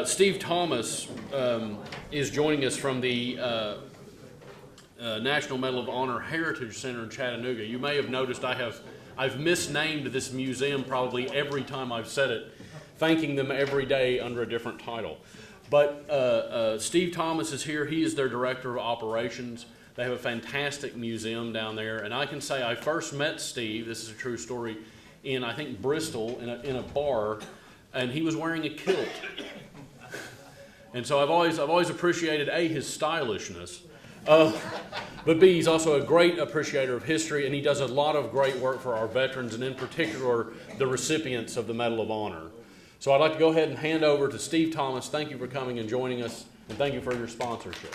Steve Thomas is joining us from the National Medal of Honor Heritage Center in Chattanooga. You may have noticed I've misnamed this museum probably every time I've said it, thanking them every day under a different title. But Steve Thomas is here. He is their Director of Operations. They have a fantastic museum down there. And I can say I first met Steve, this is a true story, in I think Bristol in a bar, and he was wearing a kilt. And so I've always appreciated A, his stylishness, but B, he's also a great appreciator of history, and he does a lot of great work for our veterans, and in particular, the recipients of the Medal of Honor. So I'd like to go ahead and hand over to Steve Thomas. Thank you for coming and joining us, and thank you for your sponsorship.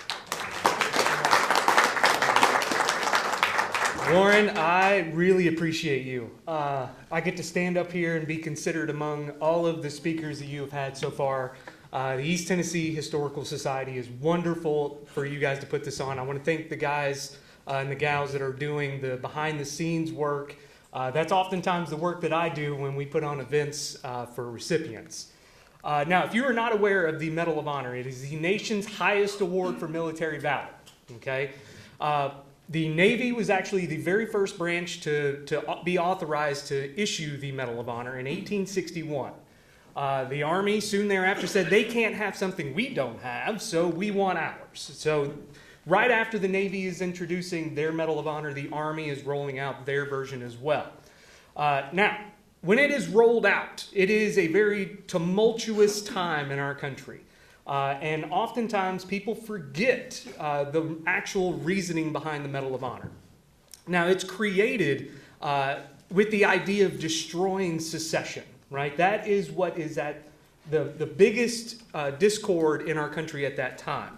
Warren, I really appreciate you. I get to stand up here and be considered among all of the speakers that you have had so far. The East Tennessee Historical Society is wonderful for you guys to put this on. I want to thank the guys and the gals that are doing the behind-the-scenes work. That's oftentimes the work that I do when we put on events for recipients. Now, if you are not aware of the Medal of Honor, it is the nation's highest award for military valor. Okay, the Navy was actually the very first branch to be authorized to issue the Medal of Honor in 1861. The Army soon thereafter said they can't have something we don't have, so we want ours. So right after the Navy is introducing their Medal of Honor, the Army is rolling out their version as well. Now, when it is rolled out, it is a very tumultuous time in our country. And oftentimes people forget the actual reasoning behind the Medal of Honor. Now, it's created with the idea of destroying secession. Right? That is what is at the biggest discord in our country at that time.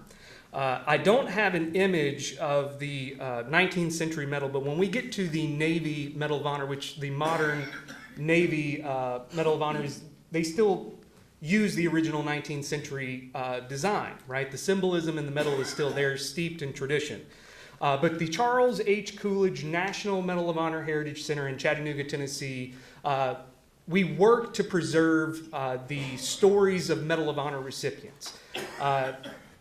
I don't have an image of the 19th century medal, but when we get to the Navy Medal of Honor, which the modern Navy Medal of Honor is, they still use the original 19th century design, right? The symbolism in the medal is still there, steeped in tradition. But the Charles H. Coolidge National Medal of Honor Heritage Center in Chattanooga, Tennessee, we work to preserve the stories of Medal of Honor recipients.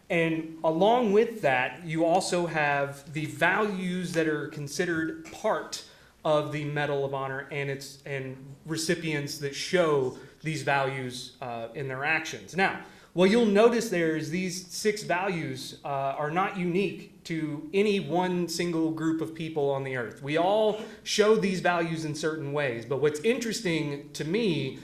And along with that, you also have the values that are considered part of the Medal of Honor and recipients that show these values in their actions. Now, what you'll notice there is these 6 values are not unique to any one single group of people on the earth. We all show these values in certain ways, but what's interesting to me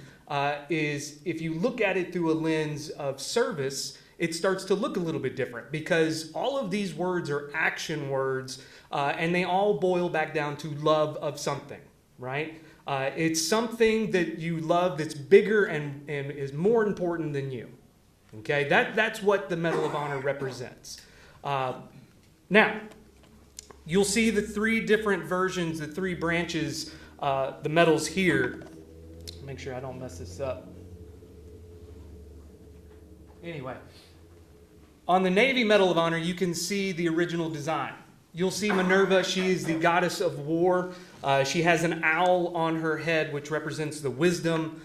is if you look at it through a lens of service, it starts to look a little bit different because all of these words are action words and they all boil back down to love of something, right? It's something that you love that's bigger and is more important than you. Okay, that's what the Medal of Honor represents. Now, you'll see the 3 different versions, the 3 branches, the medals here. Make sure I don't mess this up. Anyway, on the Navy Medal of Honor, you can see the original design. You'll see Minerva. She is the goddess of war. She has an owl on her head, which represents the wisdom.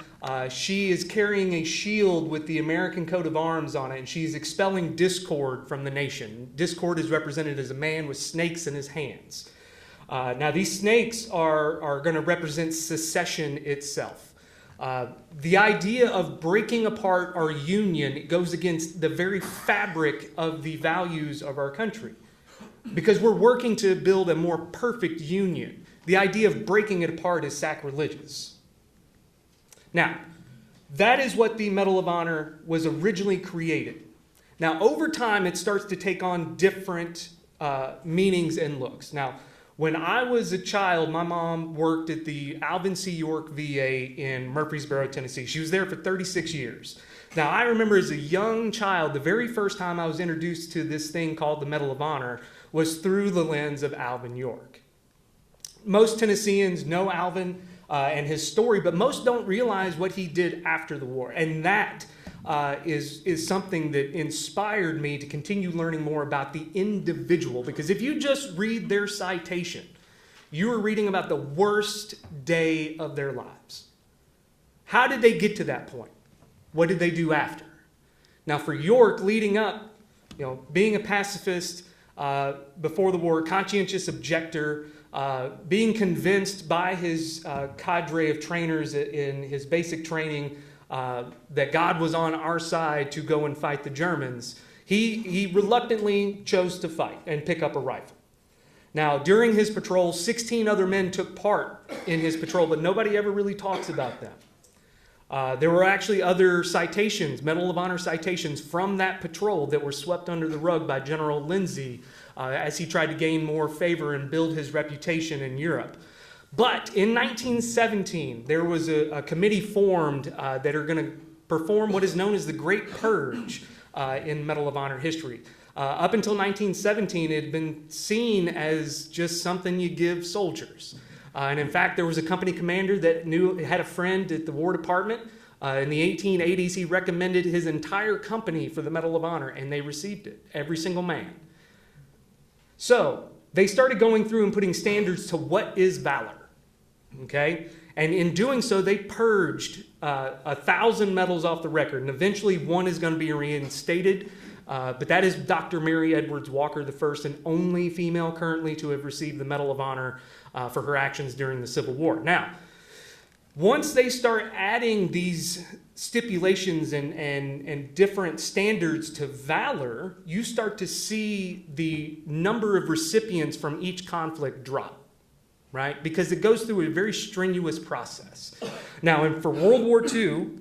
She is carrying a shield with the American coat of arms on it, and she's expelling discord from the nation. Discord is represented as a man with snakes in his hands. Now, these snakes are going to represent secession itself. The idea of breaking apart our union goes against the very fabric of the values of our country because we're working to build a more perfect union. The idea of breaking it apart is sacrilegious. Now, that is what the Medal of Honor was originally created. Now, over time, it starts to take on different meanings and looks. Now, when I was a child, my mom worked at the Alvin C. York VA in Murfreesboro, Tennessee. She was there for 36 years. Now, I remember as a young child, the very first time I was introduced to this thing called the Medal of Honor was through the lens of Alvin York. Most Tennesseans know Alvin and his story, but most don't realize what he did after the war. And that is something that inspired me to continue learning more about the individual. Because if you just read their citation, you are reading about the worst day of their lives. How did they get to that point? What did they do after? Now, for York, leading up, being a pacifist before the war, conscientious objector, being convinced by his cadre of trainers in his basic training that God was on our side to go and fight the Germans, he reluctantly chose to fight and pick up a rifle. Now, during his patrol, 16 other men took part in his patrol, but nobody ever really talks about them. There were actually other citations, Medal of Honor citations from that patrol that were swept under the rug by General Lindsay as he tried to gain more favor and build his reputation in Europe. But in 1917, there was a committee formed that are going to perform what is known as the Great Purge in Medal of Honor history. Up until 1917, it had been seen as just something you give soldiers. And in fact, there was a company commander that had a friend at the War Department. In the 1880s, he recommended his entire company for the Medal of Honor, and they received it, every single man. So they started going through and putting standards to what is valor. Okay? And in doing so, they purged 1,000 medals off the record, and eventually one is going to be reinstated. But that is Dr. Mary Edwards Walker, the first and only female currently to have received the Medal of Honor for her actions during the Civil War. Now, once they start adding these stipulations and different standards to valor, you start to see the number of recipients from each conflict drop, right? Because it goes through a very strenuous process. Now, and for World War II,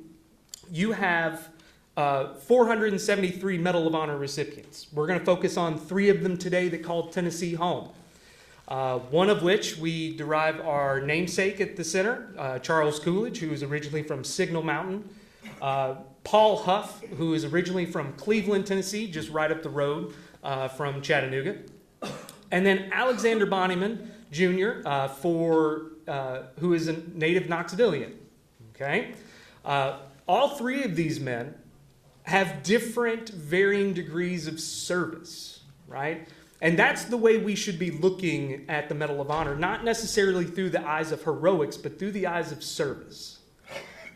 you have 473 Medal of Honor recipients. We're going to focus on 3 of them today that called Tennessee home. One of which we derive our namesake at the center, Charles Coolidge, who is originally from Signal Mountain. Paul Huff, who is originally from Cleveland, Tennessee, just right up the road from Chattanooga. And then Alexander Bonnyman, Jr., who is a native Knoxvillian. Okay? All 3 of these men have different varying degrees of service, right? And that's the way we should be looking at the Medal of Honor, not necessarily through the eyes of heroics, but through the eyes of service.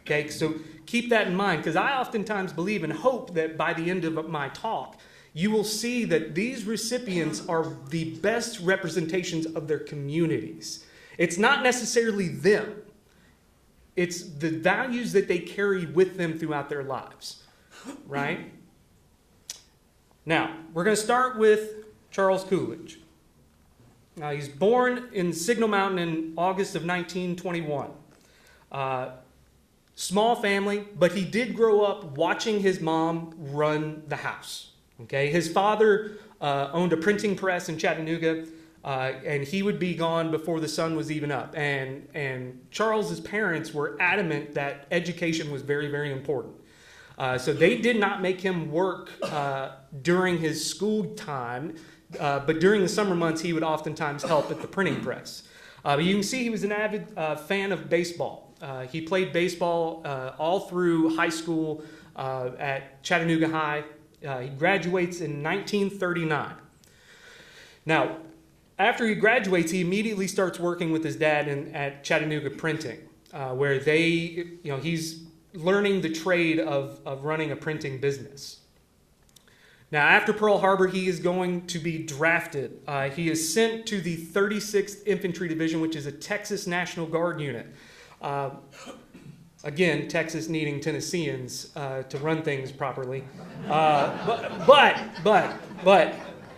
Okay, so keep that in mind, because I oftentimes believe and hope that by the end of my talk, you will see that these recipients are the best representations of their communities. It's not necessarily them. It's the values that they carry with them throughout their lives, right? Now, we're going to start with Charles Coolidge. Now, he's born in Signal Mountain in August of 1921. Small family, but he did grow up watching his mom run the house. Okay, his father owned a printing press in Chattanooga, and he would be gone before the sun was even up. And Charles's parents were adamant that education was very, very important. So they did not make him work during his school time, but during the summer months, he would oftentimes help at the printing press. You can see he was an avid fan of baseball. He played baseball all through high school at Chattanooga High. He graduates in 1939. Now, after he graduates, he immediately starts working with his dad at Chattanooga Printing, where he's learning the trade of running a printing business. Now, after Pearl Harbor, he is going to be drafted. He is sent to the 36th Infantry Division, which is a Texas National Guard unit. Again, Texas needing Tennesseans to run things properly. But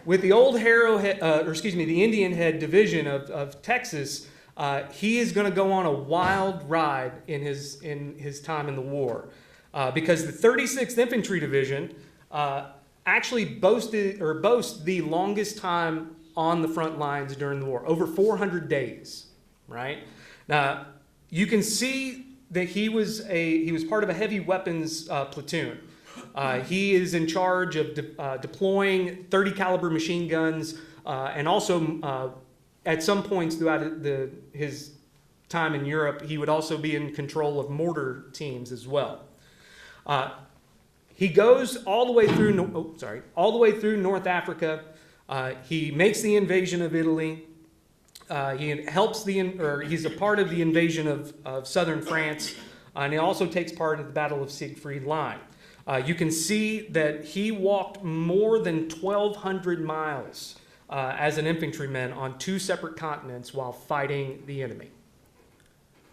with the old the Indian Head Division of Texas, he is going to go on a wild ride in his time in the war, because the 36th Infantry Division actually boasts the longest time on the front lines during the war, over 400 days. Right now, you can see that he was part of a heavy weapons platoon. He is in charge of deploying 30 caliber machine guns, and also at some points throughout his time in Europe, he would also be in control of mortar teams as well. He goes all the way through North Africa. He makes the invasion of Italy. He's a part of the invasion of southern France, and he also takes part in the Battle of Siegfried Line. You can see that he walked more than 1,200 miles as an infantryman on 2 separate continents while fighting the enemy.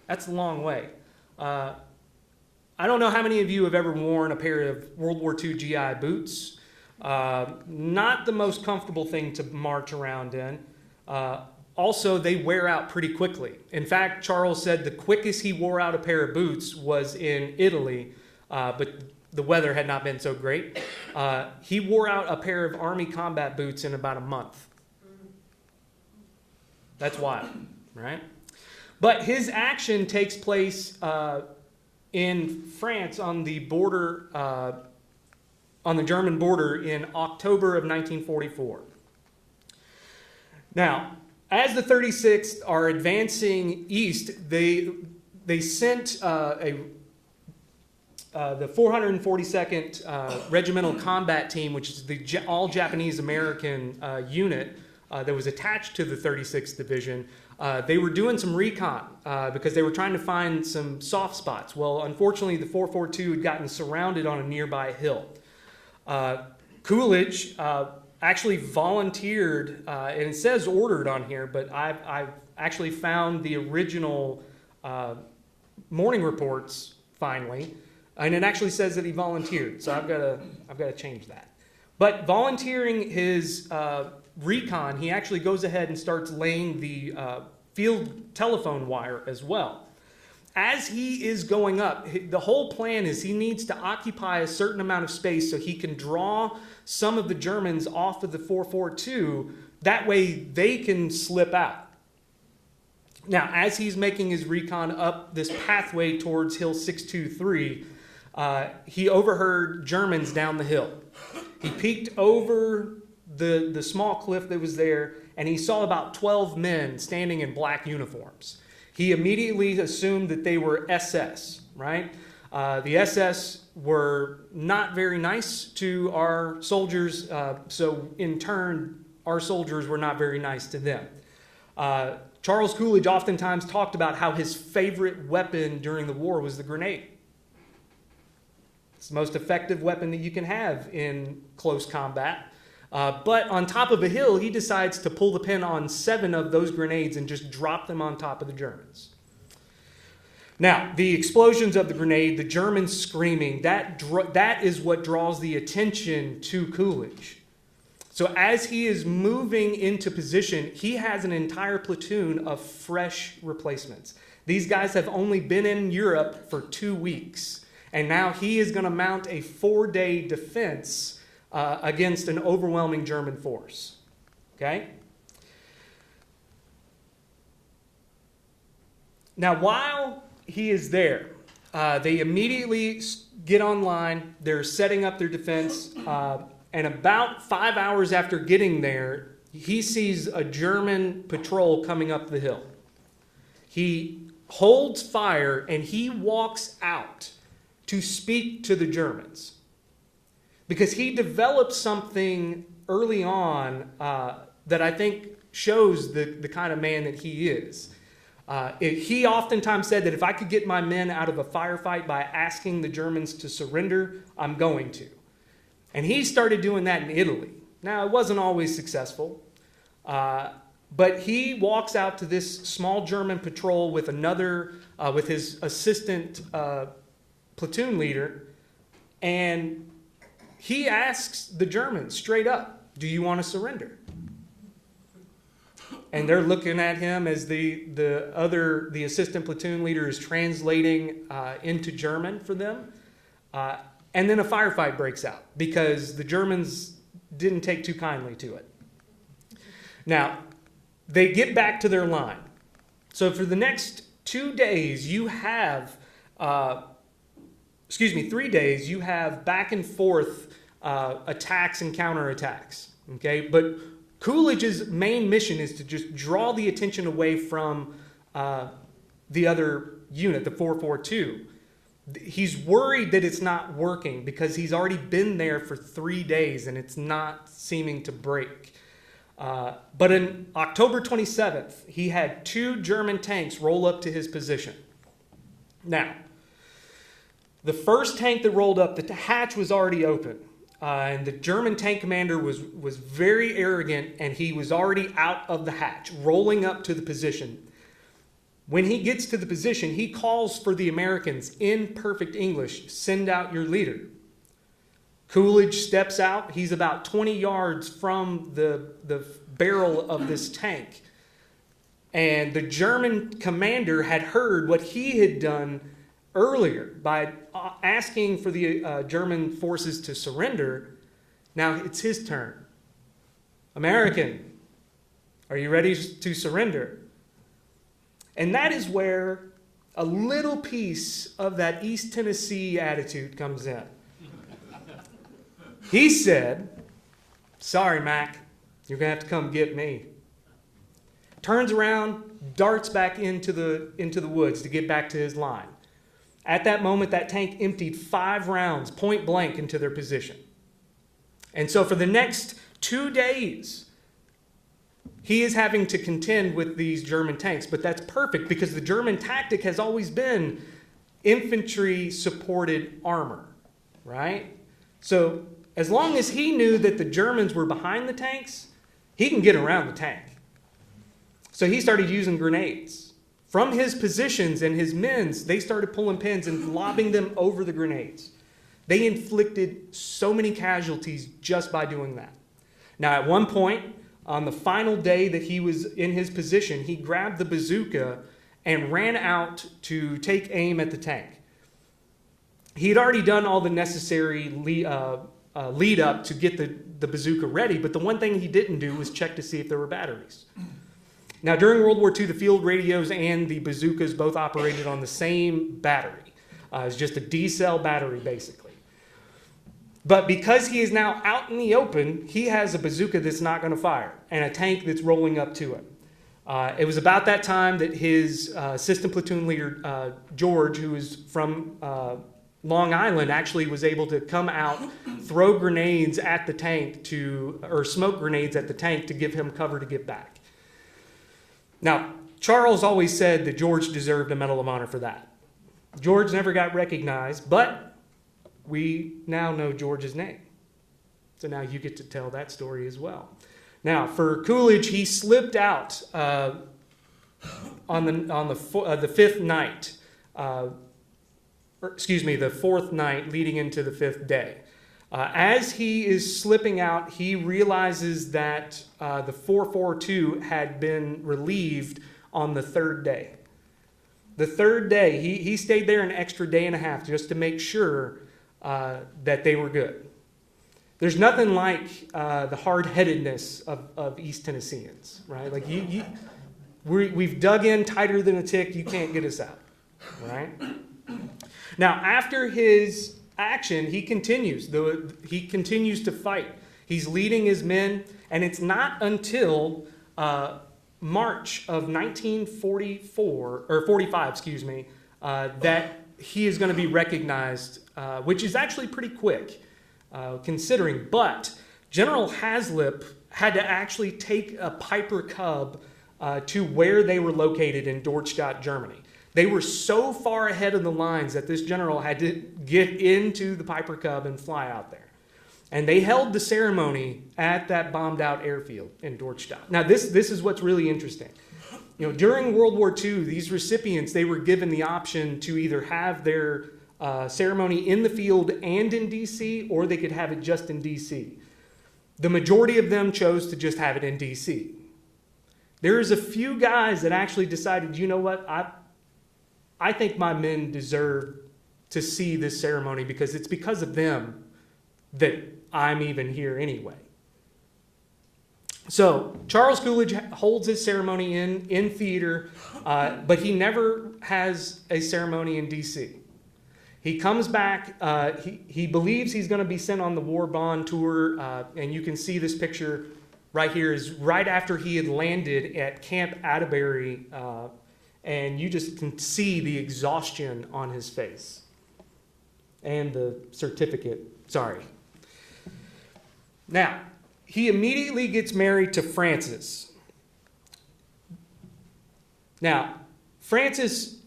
That's a long way. I don't know how many of you have ever worn a pair of World War II GI boots. Not the most comfortable thing to march around in. Also, they wear out pretty quickly. In fact, Charles said the quickest he wore out a pair of boots was in Italy, but the weather had not been so great. He wore out a pair of Army combat boots in about a month. That's wild, right? But his action takes place in France on the border, on the German border in October of 1944. Now, as the 36th are advancing east, they sent the 442nd Regimental Combat Team, which is the all-Japanese American unit that was attached to the 36th Division. They were doing some recon because they were trying to find some soft spots. Well, unfortunately, the 442 had gotten surrounded on a nearby hill. Coolidge actually volunteered, and it says ordered on here, but I've actually found the original morning reports finally, and it actually says that he volunteered. So I've got to change that. But volunteering his recon, he actually goes ahead and starts laying the field telephone wire as well. As he is going up, the whole plan is he needs to occupy a certain amount of space so he can draw some of the Germans off of the 442. That way they can slip out. Now, as he's making his recon up this pathway towards Hill 623, he overheard Germans down the hill. He peeked over the small cliff that was there, and he saw about 12 men standing in black uniforms. He immediately assumed that they were SS, right? The SS were not very nice to our soldiers, so in turn, our soldiers were not very nice to them. Charles Coolidge oftentimes talked about how his favorite weapon during the war was the grenade. It's the most effective weapon that you can have in close combat. But on top of a hill, he decides to pull the pin on 7 of those grenades and just drop them on top of the Germans. Now, the explosions of the grenade, the Germans screaming, that is what draws the attention to Coolidge. So as he is moving into position, he has an entire platoon of fresh replacements. These guys have only been in Europe for 2 weeks, and now he is going to mount a 4-day defense against an overwhelming German force. Okay? Now, while he is there, they immediately get online. They're setting up their defense. And about 5 hours after getting there, he sees a German patrol coming up the hill. He holds fire and he walks out to speak to the Germans. Because he developed something early on that I think shows the kind of man that he is. He oftentimes said that if I could get my men out of a firefight by asking the Germans to surrender, I'm going to. And he started doing that in Italy. Now, it wasn't always successful, but he walks out to this small German patrol with with his assistant platoon leader, and he asks the Germans straight up, do you want to surrender? And they're looking at him as the assistant platoon leader is translating into German for them. And then a firefight breaks out because the Germans didn't take too kindly to it. Now, they get back to their line. So for the next 2 days, you have 3 days, you have back and forth attacks and counterattacks. Okay, but Coolidge's main mission is to just draw the attention away from the other unit, the 442. He's worried that it's not working because he's already been there for 3 days and it's not seeming to break. But on October 27th, he had 2 German tanks roll up to his position. Now, The first tank that rolled up, the hatch was already open. And the German tank commander was very arrogant, and he was already out of the hatch, rolling up to the position. When he gets to the position, he calls for the Americans in perfect English, "Send out your leader." Coolidge steps out. He's about 20 yards from the barrel of this tank. And the German commander had heard what he had done earlier by asking for the German forces to surrender. Now it's his turn. "American, are you ready to surrender?" And that is where a little piece of that East Tennessee attitude comes in. He said, "Sorry, Mac, you're going to have to come get me." Turns around, darts back into the woods to get back to his line. At that moment, that tank emptied 5 rounds, point blank, into their position. And so for the next 2 days, he is having to contend with these German tanks. But that's perfect, because the German tactic has always been infantry-supported armor, right? So as long as he knew that the Germans were behind the tanks, he can get around the tank. So he started using grenades. From his positions and his men's, they started pulling pins and lobbing them over the grenades. They inflicted so many casualties just by doing that. Now, at one point, on the final day that he was in his position, he grabbed the bazooka and ran out to take aim at the tank. He had already done all the necessary lead up to get the bazooka ready, but the one thing he didn't do was check to see if there were batteries. Now, during World War II, the field radios and the bazookas both operated on the same battery. It's just a D-cell battery, basically. But because he is now out in the open, he has a bazooka that's not going to fire and a tank that's rolling up to him. It was about that time that his assistant platoon leader, George, who is from Long Island, actually was able to come out, throw grenades at the tank or smoke grenades at the tank to give him cover to get back. Now, Charles always said that George deserved a Medal of Honor for that. George never got recognized, but we now know George's name. So now you get to tell that story as well. Now, for Coolidge, he slipped out on the fifth night, the fourth night leading into the 5th day. As he is slipping out, he realizes that the 442 had been relieved on the 3rd day. The 3rd day, he stayed there an extra day and a half just to make sure that they were good. There's nothing like the hard-headedness of East Tennesseans, right? Like we've dug in tighter than a tick. You can't get us out, right? Now, after his action, he continues to fight. He's leading his men, and it's not until March of 1945, that he is going to be recognized, which is actually pretty quick, considering. But General Haslip had to actually take a Piper Cub to where they were located in Dortstadt, Germany. They were so far ahead of the lines that this general had to get into the Piper Cub and fly out there. And they held the ceremony at that bombed out airfield in Dortstadt. Now, this is what's really interesting. During World War II, these recipients, they were given the option to either have their ceremony in the field and in D.C., or they could have it just in D.C. The majority of them chose to just have it in D.C. There's a few guys that actually decided, you know what, I think my men deserve to see this ceremony because it's because of them that I'm even here anyway. So Charles Coolidge holds his ceremony in theater, but he never has a ceremony in D.C. He comes back. He believes he's going to be sent on the war bond tour, and you can see this picture right here is right after he had landed at Camp Atterbury, and you just can see the exhaustion on his face. And the certificate, sorry. Now, he immediately gets married to Frances. Now, Frances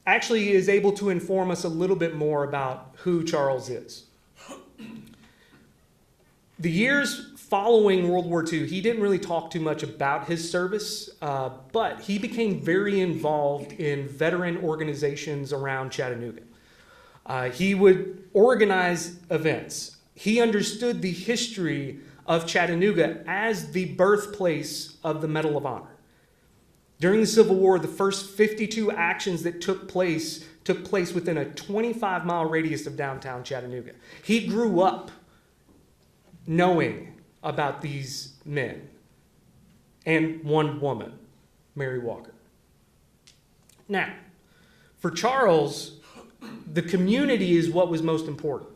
actually is able to inform us a little bit more about who Charles is. The years following World War II, he didn't really talk too much about his service, but he became very involved in veteran organizations around Chattanooga. He would organize events. He understood the history of Chattanooga as the birthplace of the Medal of Honor. During the Civil War, the first 52 actions that took place within a 25-mile radius of downtown Chattanooga. He grew up knowing about these men and one woman, Mary Walker. Now, for Charles, the community is what was most important.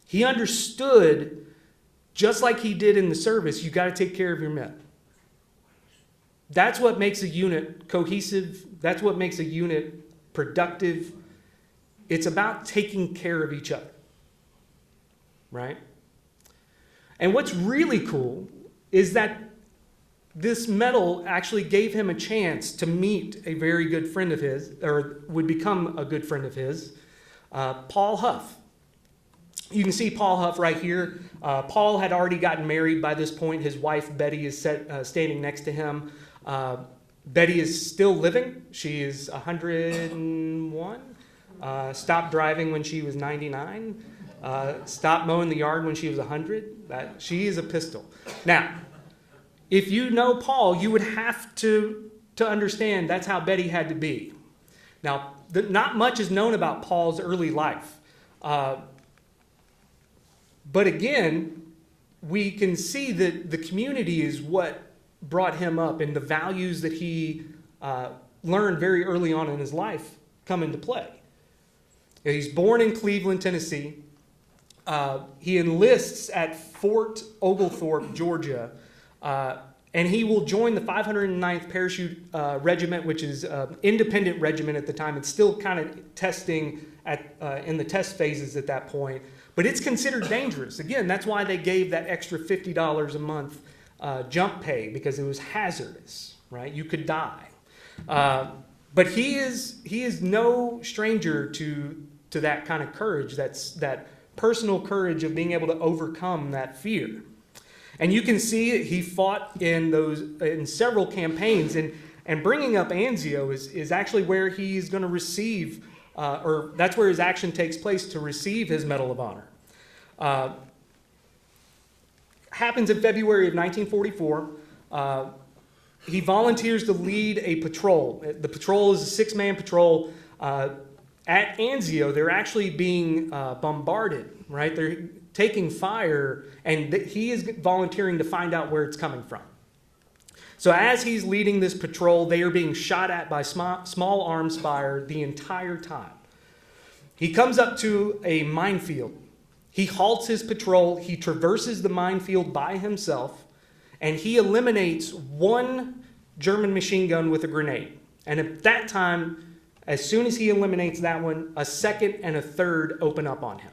He understood, just like he did in the service, you got to take care of your men. That's what makes a unit cohesive. That's what makes a unit productive. It's about taking care of each other, right? And what's really cool is that this medal actually gave him a chance to meet a very good friend of his, or would become a good friend of his, Paul Huff. You can see Paul Huff right here. Paul had already gotten married by this point. His wife, Betty, is standing next to him. Betty is still living. She is 101. Stopped driving when she was 99. Stopped mowing the yard when she was 100. She is a pistol. Now, if you know Paul, you would have to understand that's how Betty had to be. Now, not much is known about Paul's early life. But again, we can see that the community is what brought him up, and the values that he learned very early on in his life come into play. He's born in Cleveland, Tennessee. He enlists at Fort Oglethorpe, Georgia, and he will join the 509th Parachute Regiment, which is an independent regiment at the time. It's still kind of testing in the test phases at that point, but it's considered dangerous. Again, that's why they gave that extra $50 a month jump pay, because it was hazardous, right? You could die. But he is no stranger to that kind of courage. That's that personal courage of being able to overcome that fear. And you can see he fought in several campaigns, and bringing up Anzio is actually where he's going to receive, or that's where his action takes place to receive his Medal of Honor. Happens in February of 1944. He volunteers to lead a patrol. The patrol is a 6-man patrol. At Anzio, they're actually being bombarded, right? They're taking fire, and he is volunteering to find out where it's coming from. So as he's leading this patrol, they are being shot at by small arms fire the entire time. He comes up to a minefield. He halts his patrol. He traverses the minefield by himself, and he eliminates one German machine gun with a grenade. And at that time, as soon as he eliminates that one, a second and a third open up on him.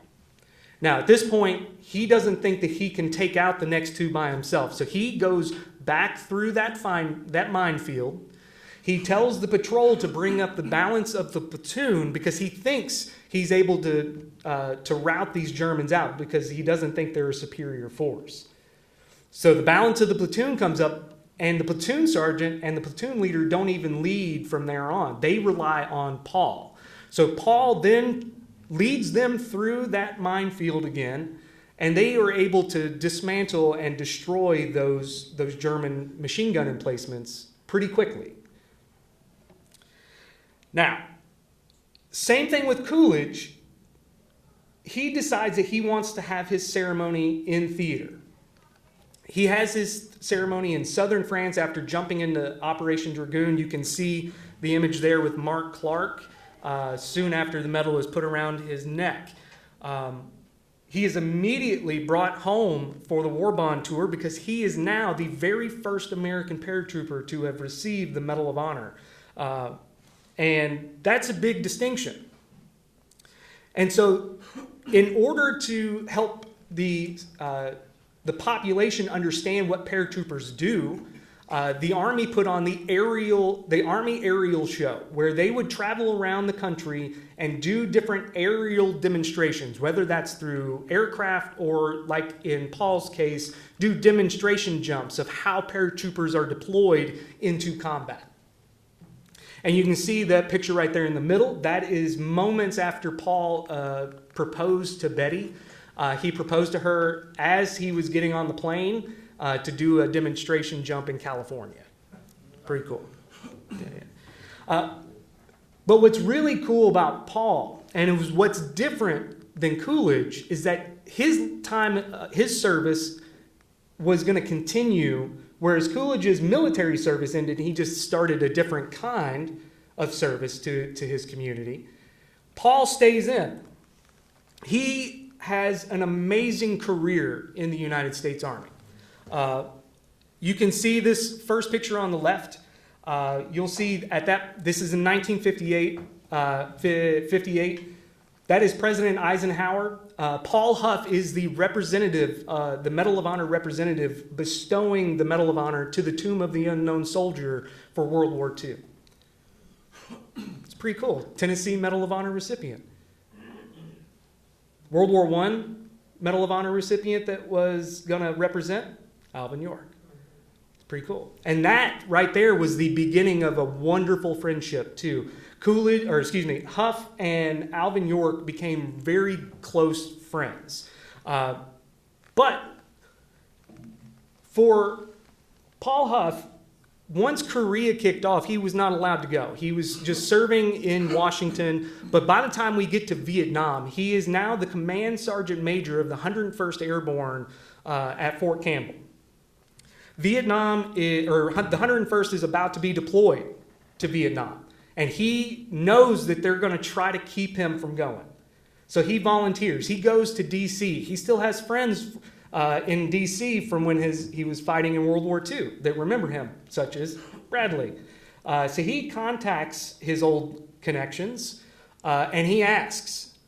Now, at this point, he doesn't think that he can take out the next two by himself. So he goes back through that minefield. He tells the patrol to bring up the balance of the platoon because he thinks he's able to rout these Germans out, because he doesn't think they're a superior force. So the balance of the platoon comes up, and the platoon sergeant and the platoon leader don't even lead from there on. They rely on Paul. So Paul then leads them through that minefield again, and they are able to dismantle and destroy those German machine gun emplacements pretty quickly. Now, same thing with Coolidge. He decides that he wants to have his ceremony in theater. He has his ceremony in southern France after jumping into Operation Dragoon. You can see the image there with Mark Clark soon after the medal is put around his neck. He is immediately brought home for the War Bond Tour because he is now the very first American paratrooper to have received the Medal of Honor. And that's a big distinction. And so in order to help the population understand what paratroopers do, the Army put on the Army Aerial Show, where they would travel around the country and do different aerial demonstrations, whether that's through aircraft or, like in Paul's case, do demonstration jumps of how paratroopers are deployed into combat. And you can see that picture right there in the middle. That is moments after Paul proposed to Betty. He proposed to her as he was getting on the plane to do a demonstration jump in California. Pretty cool. Yeah. But what's really cool about Paul, and it was what's different than Coolidge, is that his time, his service was going to continue, whereas Coolidge's military service ended. He just started a different kind of service to his community. Paul stays in. He has an amazing career in the United States Army. You can see this first picture on the left. You'll see this is in 1958. 58. That is President Eisenhower. Paul Huff is the representative, the Medal of Honor representative, bestowing the Medal of Honor to the Tomb of the Unknown Soldier for World War II. It's pretty cool. Tennessee Medal of Honor recipient. World War I Medal of Honor recipient that was going to represent Alvin York. It's pretty cool. And that right there was the beginning of a wonderful friendship too. Huff and Alvin York became very close friends. But for Paul Huff, once Korea kicked off, he was not allowed to go. He was just serving in Washington. But by the time we get to Vietnam, he is now the command sergeant major of the 101st Airborne at Fort Campbell. The 101st is about to be deployed to Vietnam. And he knows that they're going to try to keep him from going. So he volunteers. He goes to D.C. He still has friends in D.C. from when he was fighting in World War II that remember him, such as Bradley. So he contacts his old connections, and he asks,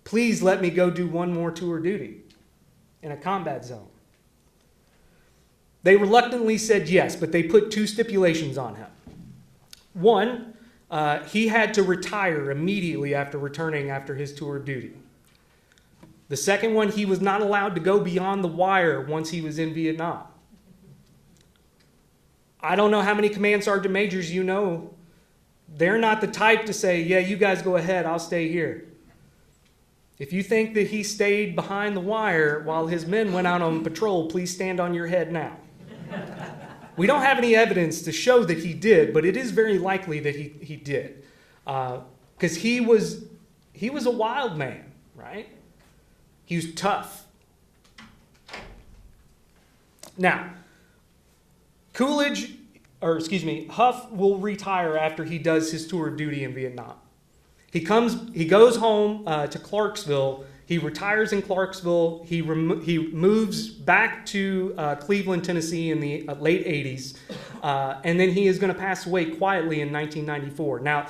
please let me go do one more tour duty in a combat zone. They reluctantly said yes, but they put two stipulations on him. One, he had to retire immediately after returning after his tour of duty. The second one, he was not allowed to go beyond the wire once he was in Vietnam. I don't know how many command sergeant majors you know. They're not the type to say, yeah, you guys go ahead, I'll stay here. If you think that he stayed behind the wire while his men went out on patrol, please stand on your head now. We don't have any evidence to show that he did, but it is very likely that he did. Because he was a wild man, right? He was tough. Now, Huff will retire after he does his tour of duty in Vietnam. He goes home to Clarksville. He retires in Clarksville. He moves back to Cleveland, Tennessee in the late 80s. And then he is going to pass away quietly in 1994. Now,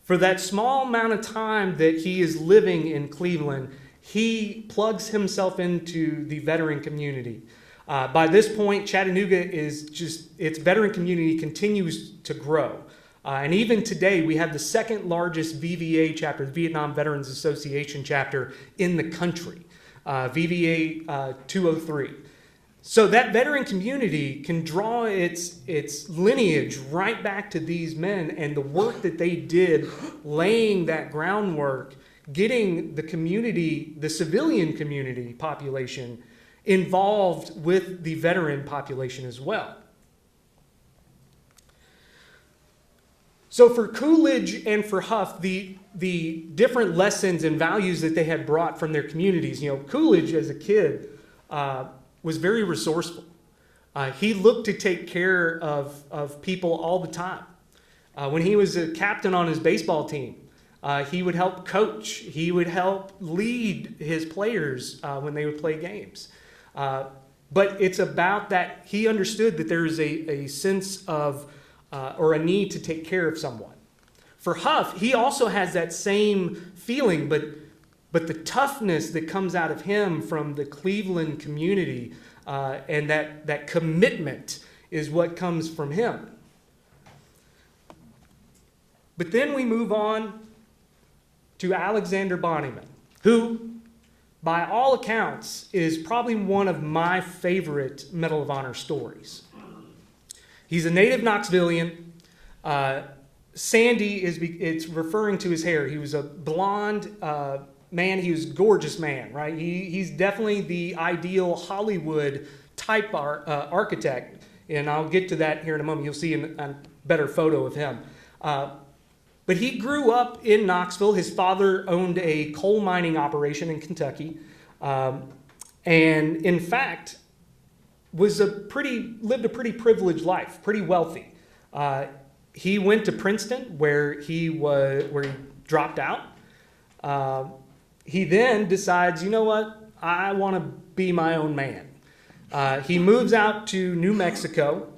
for that small amount of time that he is living in Cleveland, he plugs himself into the veteran community. By this point, Chattanooga its veteran community continues to grow. And even today, we have the second largest VVA chapter, the Vietnam Veterans Association chapter in the country, VVA 203. So that veteran community can draw its lineage right back to these men and the work that they did laying that groundwork, getting the community, the civilian community population involved with the veteran population as well. So for Coolidge and for Huff, the different lessons and values that they had brought from their communities, Coolidge as a kid was very resourceful. He looked to take care of people all the time. When he was a captain on his baseball team, he would help coach. He would help lead his players when they would play games. But it's about that he understood that there is a sense of or a need to take care of someone. For Huff, he also has that same feeling, but the toughness that comes out of him from the Cleveland community and that commitment is what comes from him. But then we move on to Alexander Bonnyman, who, by all accounts, is probably one of my favorite Medal of Honor stories. He's a native Knoxvillian. Sandy, it's referring to his hair. He was a blonde man. He was a gorgeous man, right? He's definitely the ideal Hollywood type architect, and I'll get to that here in a moment. You'll see a better photo of him. But he grew up in Knoxville. His father owned a coal mining operation in Kentucky, and in fact, lived a pretty privileged life, pretty wealthy. He went to Princeton, where he dropped out. He then decides, you know what? I want to be my own man. He moves out to New Mexico,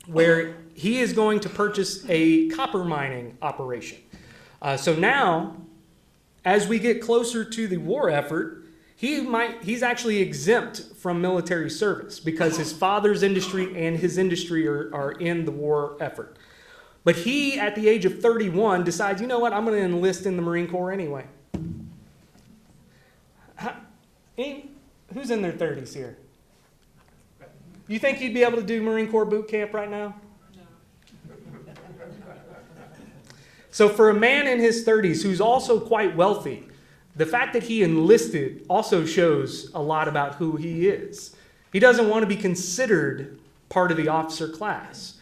where he is going to purchase a copper mining operation. So now, as we get closer to the war effort, he's actually exempt from military service because his father's industry and his industry are in the war effort. But he, at the age of 31, decides, you know what, I'm going to enlist in the Marine Corps anyway. Who's in their 30s here? You think you'd be able to do Marine Corps boot camp right now? No. So for a man in his 30s who's also quite wealthy, the fact that he enlisted also shows a lot about who he is. He doesn't want to be considered part of the officer class.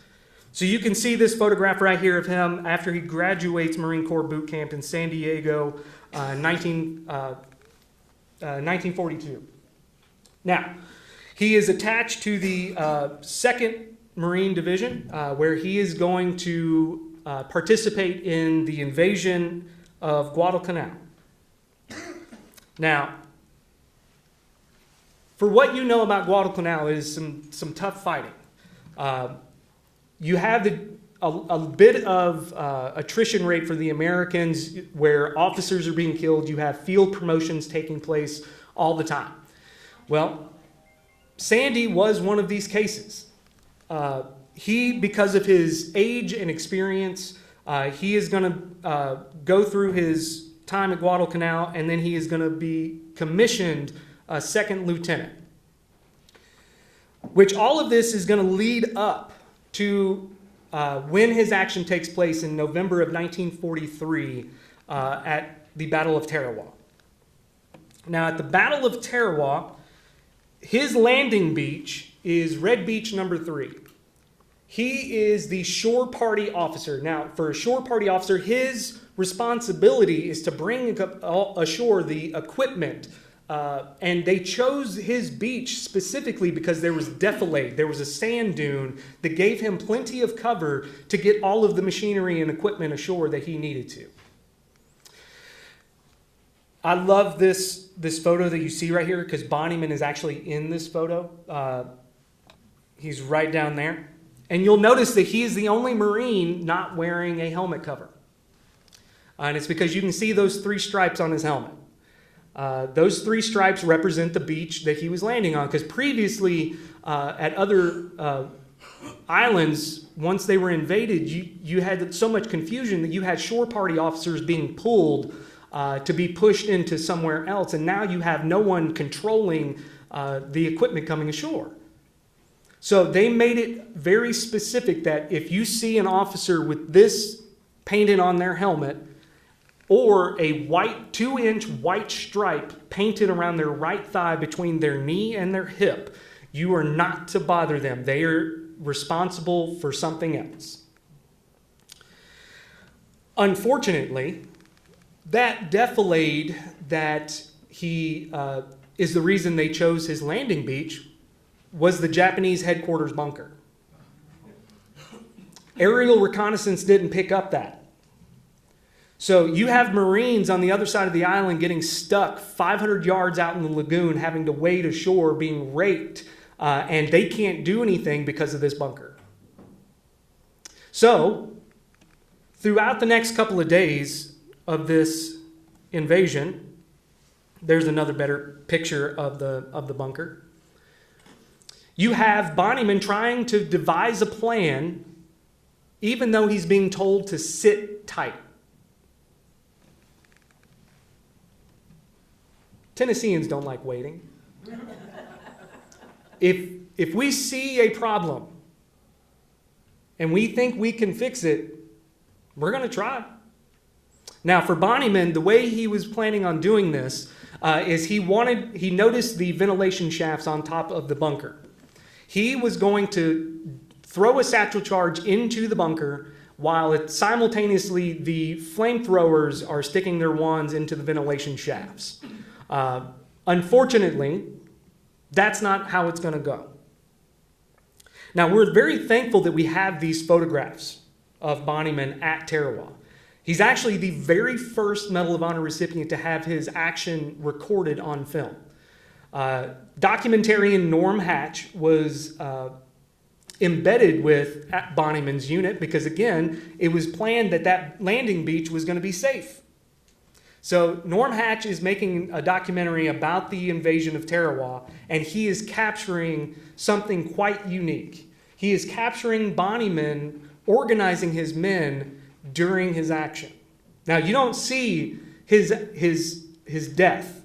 So you can see this photograph right here of him after he graduates Marine Corps boot camp in San Diego, 1942. Now, he is attached to the 2nd Marine Division, where he is going to participate in the invasion of Guadalcanal. Now, for what you know about Guadalcanal is some tough fighting. You have a bit of attrition rate for the Americans where officers are being killed. You have field promotions taking place all the time. Well, Sandy was one of these cases. He, because of his age and experience, he is going to go through his time at Guadalcanal, and then he is going to be commissioned a 2nd lieutenant. Which all of this is going to lead up to when his action takes place in November of 1943 at the Battle of Tarawa. Now, at the Battle of Tarawa, his landing beach is Red Beach number 3. He is the shore party officer. Now, for a shore party officer, his responsibility is to bring ashore the equipment. And they chose his beach specifically because there was defilade. There was a sand dune that gave him plenty of cover to get all of the machinery and equipment ashore that he needed to. I love this photo that you see right here because Bonnyman is actually in this photo. He's right down there. And you'll notice that he is the only Marine not wearing a helmet cover. And it's because you can see those 3 stripes on his helmet. Those 3 stripes represent the beach that he was landing on, because previously at other islands, once they were invaded, you had so much confusion that you had shore party officers being pulled to be pushed into somewhere else, and now you have no one controlling the equipment coming ashore. So they made it very specific that if you see an officer with this painted on their helmet, or a 2-inch white stripe painted around their right thigh between their knee and their hip, you are not to bother them. They are responsible for something else. Unfortunately, that defilade that he is the reason they chose his landing beach was the Japanese headquarters bunker. Aerial reconnaissance didn't pick up that. So you have Marines on the other side of the island getting stuck 500 yards out in the lagoon, having to wade ashore, being raped, and they can't do anything because of this bunker. So, throughout the next couple of days of this invasion, there's another better picture of the bunker. You have Bonnyman trying to devise a plan, even though he's being told to sit tight. Tennesseans don't like waiting. If we see a problem and we think we can fix it, we're going to try. Now, for Bonnyman, the way he was planning on doing this is he noticed the ventilation shafts on top of the bunker. He was going to throw a satchel charge into the bunker while simultaneously the flamethrowers are sticking their wands into the ventilation shafts. Unfortunately, that's not how it's going to go. Now, we're very thankful that we have these photographs of Bonnyman at Tarawa. He's actually the very first Medal of Honor recipient to have his action recorded on film. Documentarian Norm Hatch was embedded with Bonnyman's unit because, again, it was planned that that landing beach was going to be safe. So Norm Hatch is making a documentary about the invasion of Tarawa, and he is capturing something quite unique. He is capturing Bonnyman organizing his men during his action. Now, you don't see his death,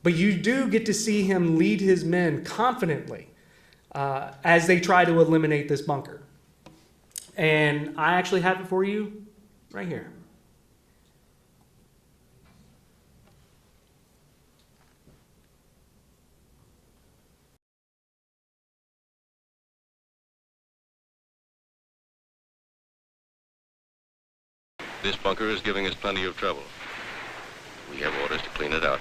but you do get to see him lead his men confidently as they try to eliminate this bunker. And I actually have it for you right here. This bunker is giving us plenty of trouble. We have orders to clean it out.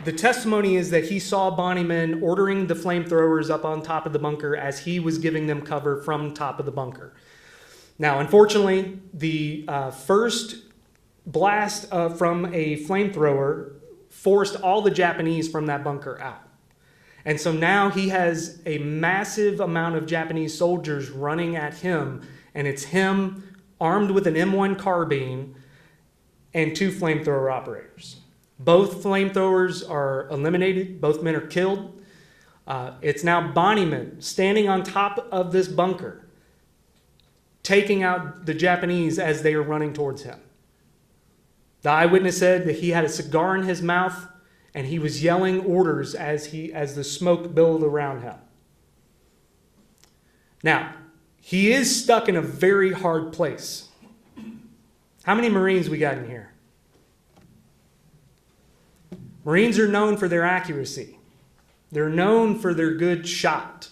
The testimony is that he saw Bonnyman ordering the flamethrowers up on top of the bunker as he was giving them cover from top of the bunker. Now, unfortunately, the first blast from a flamethrower forced all the Japanese from that bunker out. And so now he has a massive amount of Japanese soldiers running at him, and it's him armed with an M1 carbine and 2 flamethrower operators. Both flamethrowers are eliminated. Both men are killed. It's now Bonnyman standing on top of this bunker, taking out the Japanese as they are running towards him. The eyewitness said that he had a cigar in his mouth and he was yelling orders as the smoke billowed around him. Now, he is stuck in a very hard place. How many Marines we got in here? Marines are known for their accuracy. They're known for their good shot.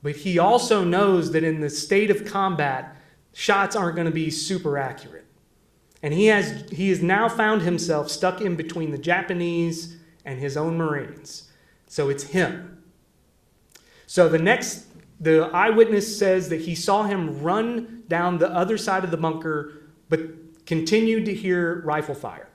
But he also knows that in the state of combat, shots aren't going to be super accurate. And he has now found himself stuck in between the Japanese and his own Marines. So it's him. So the eyewitness says that he saw him run down the other side of the bunker, but continued to hear rifle fire.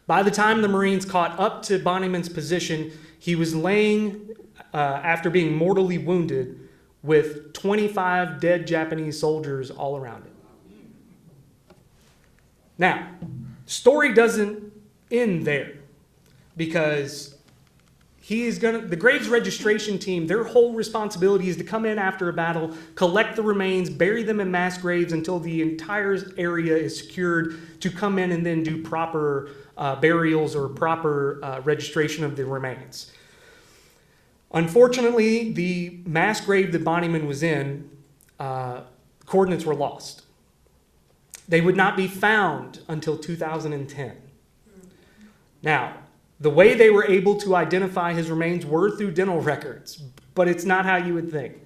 By the time the Marines caught up to Bonnyman's position, he was laying, after being mortally wounded, with 25 dead Japanese soldiers all around him. Now, story doesn't end there, because the Graves registration team, their whole responsibility is to come in after a battle, collect the remains, bury them in mass graves until the entire area is secured, to come in and then do proper burials or proper registration of the remains. Unfortunately, the mass grave that Bonnyman was in, coordinates were lost. They would not be found until 2010. Now, the way they were able to identify his remains were through dental records, but it's not how you would think.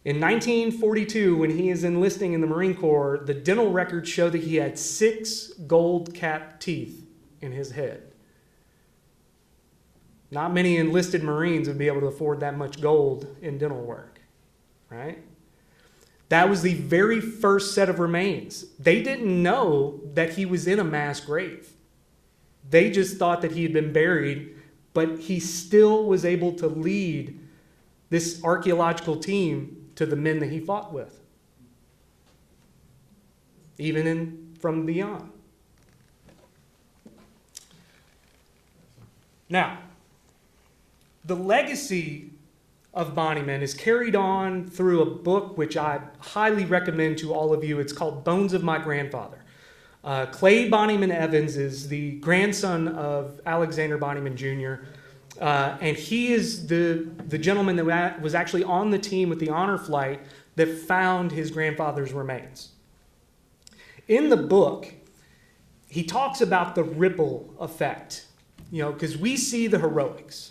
In 1942, when he is enlisting in the Marine Corps, the dental records show that he had 6 gold-capped teeth in his head. Not many enlisted Marines would be able to afford that much gold in dental work, right? That was the very first set of remains. They didn't know that he was in a mass grave. They just thought that he had been buried, but he still was able to lead this archaeological team to the men that he fought with, even from beyond. Now, the legacy of Bonnyman is carried on through a book which I highly recommend to all of you. It's called Bones of My Grandfather. Clay Bonnyman Evans is the grandson of Alexander Bonnyman Jr., and he is the gentleman that was actually on the team with the honor flight that found his grandfather's remains. In the book, he talks about the ripple effect, because we see the heroics.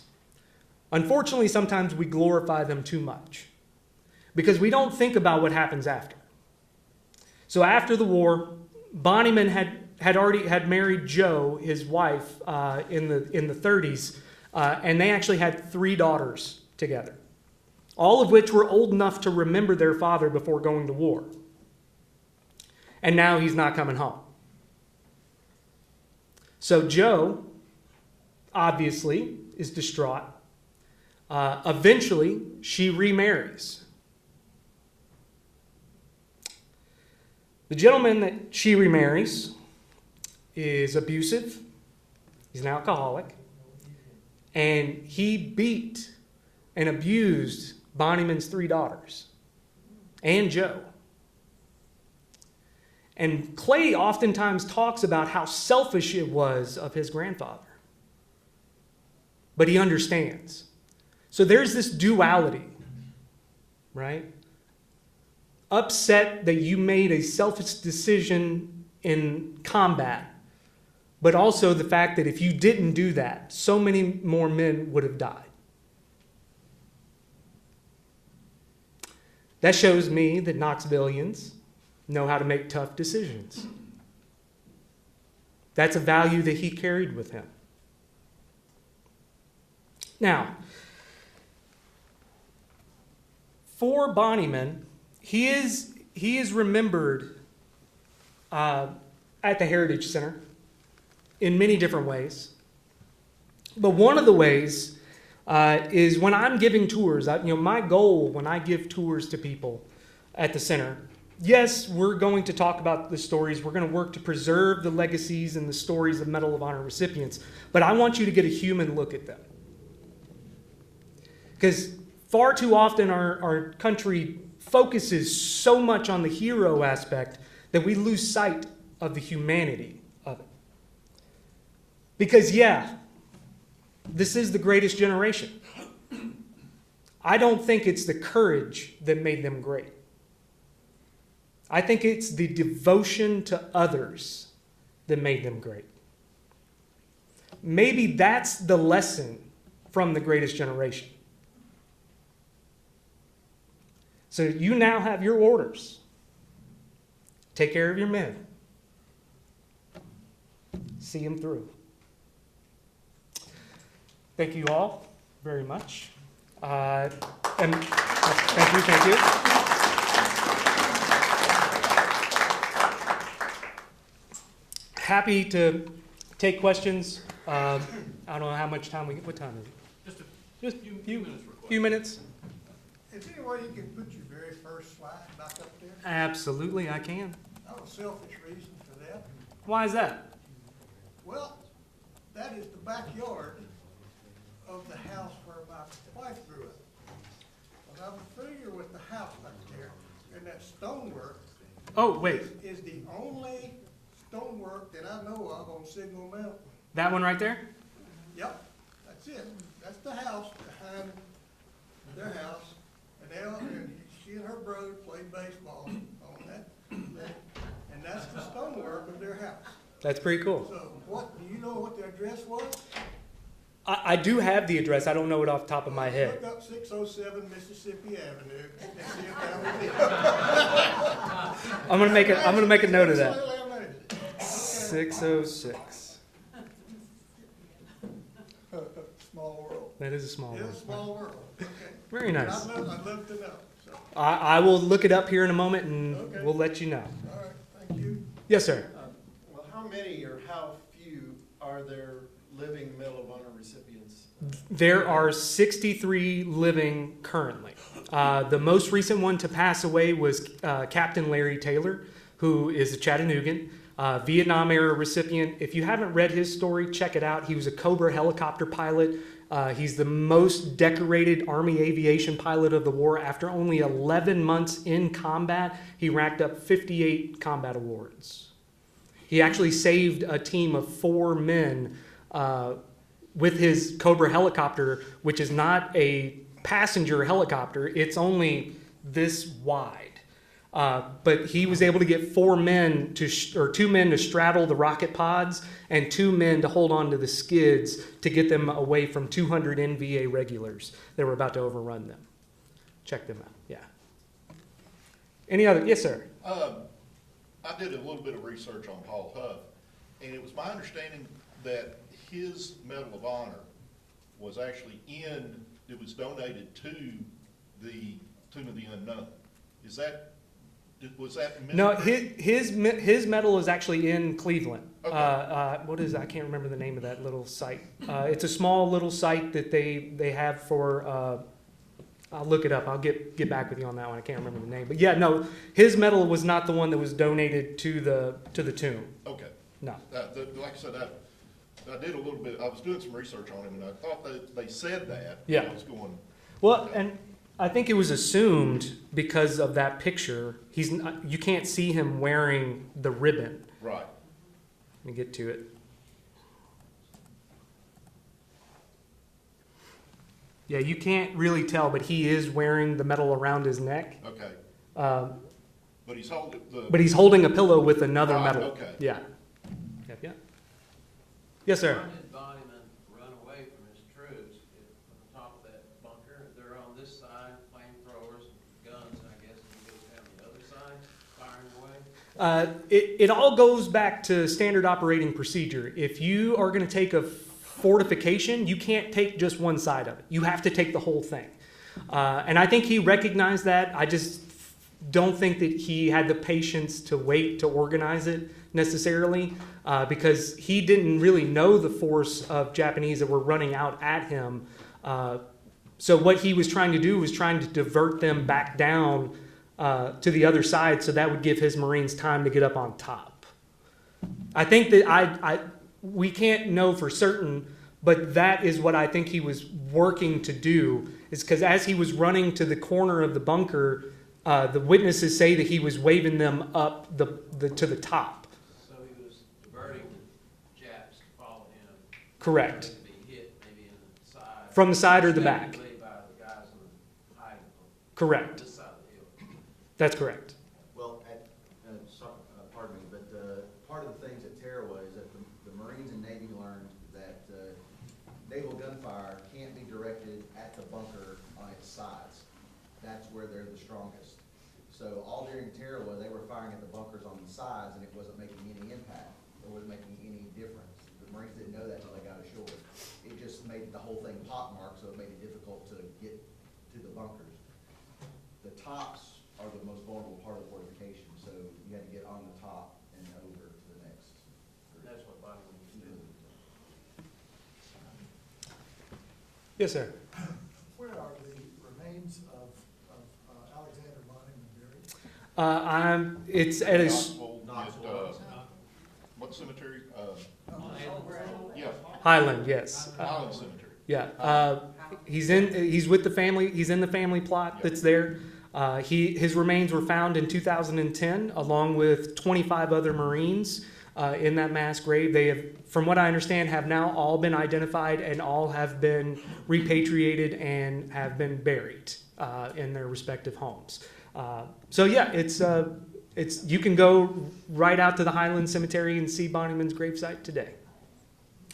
Unfortunately, sometimes we glorify them too much because we don't think about what happens after. So after the war, Bonnyman had married Jo, his wife, in the 30s, and they actually had 3 daughters together, all of which were old enough to remember their father before going to war. And now he's not coming home. So Jo, obviously, is distraught. Eventually, she remarries. The gentleman that she remarries is abusive. He's an alcoholic. And he beat and abused Bonnyman's 3 daughters and Jo. And Clay oftentimes talks about how selfish it was of his grandfather. But he understands. So there's this duality, right? Upset that you made a selfish decision in combat, but also the fact that if you didn't do that, so many more men would have died. That shows me that Knoxvillians know how to make tough decisions. That's a value that he carried with him. Now, for Bonnyman, he is remembered at the Heritage Center in many different ways. But one of the ways is when I'm giving tours. My goal when I give tours to people at the center, yes, we're going to talk about the stories. We're going to work to preserve the legacies and the stories of Medal of Honor recipients. But I want you to get a human look at them. Because far too often our country focuses so much on the hero aspect that we lose sight of the humanity of it. Because, this is the greatest generation. I don't think it's the courage that made them great. I think it's the devotion to others that made them great. Maybe that's the lesson from the greatest generation. So you now have your orders. Take care of your men. See them through. Thank you all very much. And thank you. Happy to take questions. I don't know how much time we get. What time is it? Just a few minutes. Is there any way you can put your very first slide back up there? Absolutely, I can. I have a selfish reason for that. Why is that? Well, that is the backyard of the house where my wife grew up. And I'm familiar with the house back there, and that stonework Oh, wait. is the only stonework that I know of on Signal Mountain. That one right there? Yep, that's it. That's the house behind their house. And she and her brother played baseball on that. And that's the stonework of their house. That's pretty cool. So do you know what the address was? I do have the address. I don't know it off the top of my head. Look up 607 Mississippi Avenue and see if I'm gonna make a note of that. Absolutely amazing. 606. Small world. That is a small It's a one. small world. Okay. Very nice. I'd love to know. So, I will look it up here in a moment, and Okay. we'll let you know. all right, thank you. Yes, sir. Well, how many or how few are there living Medal of Honor recipients? There are 63 living currently. The most recent one to pass away was Captain Larry Taylor, who is a Chattanoogan, Vietnam era recipient. If you haven't read his story, check it out. He was a Cobra helicopter pilot. He's the most decorated Army aviation pilot of the war. After only 11 months in combat, he racked up 58 combat awards. He actually saved a team of 4 men with his Cobra helicopter, which is not a passenger helicopter. It's only this wide. But he was able to get 4 men or 2 men to straddle the rocket pods and 2 men to hold on to the skids to get them away from 200 NVA regulars that were about to overrun them. Check them out. Yeah. Any other? Yes, sir. I did a little bit of research on Paul Huff, and it was my understanding that his Medal of Honor was actually it was donated to the Tomb of the Unknown. Was that? No, his medal is actually in Cleveland. Okay. I can't remember the name of that little site. It's a small little site that they have for. I'll look it up. I'll get back with you on that one. I can't remember the name, but yeah, no, his medal was not the one that was donated to the tomb. Okay. No. Like I said, I did a little bit. I was doing some research on him, and I thought that they said that. Yeah. I was going. Well, and I think it was assumed because of that picture. You can't see him wearing the ribbon. Right. Let me get to it. Yeah, you can't really tell, but he is wearing the medal around his neck. Okay. But he's holding But he's holding a pillow with another Right, medal. okay. Yeah. Yep. Yes, sir. Why did Bonnyman run away from his troops from the top of that bunker? They're on this side, flamethrowers, guns, and I guess he goes down the other side, firing away. It all goes back to standard operating procedure. If you are going to take a fortification, you can't take just one side of it. You have to take the whole thing. And I think he recognized that. I just don't think that he had the patience to wait to organize it necessarily, because he didn't really know the force of Japanese that were running out at him. So what he was trying to do was trying to divert them back down to the other side, so that would give his Marines time to get up on top. I think that we can't know for certain, but that is what I think he was working to do, is because as he was running to the corner of the bunker, the witnesses say that he was waving them up to the top. So he was diverting Japs to follow him. Correct. To be hit maybe in the side. From the side or the back. Maybe by the guys on the hiding on Correct. this side of the hill. That's correct. Well, pardon me, but part of the things at Tarawa is that the Marines and Navy learned that naval gunfire can't be directed at the bunker on its sides. That's where they're the strongest. So all during Tarawa, they were firing at the bunkers on the sides, and it wasn't making any impact, or wasn't making any difference. The Marines didn't know that until they got ashore. It just made the whole thing pockmarked, so it made it difficult to get to the bunkers. The tops are the most vulnerable part of the fortification, so you had to get on the top and over to the next. That's what Bonnyman was doing. Yes, sir. Where are the remains of Alexander Bonnyman buried? It's at a Knoxville, what cemetery? Yeah, Highland. Yes. Island Cemetery. Yeah, he's with the family. He's in the family plot that's there. His remains were found in 2010, along with 25 other Marines in that mass grave. They have, from what I understand, have now all been identified and all have been repatriated and have been buried in their respective homes. So yeah, it's you can go right out to the Highland Cemetery and see Bonnyman's gravesite today.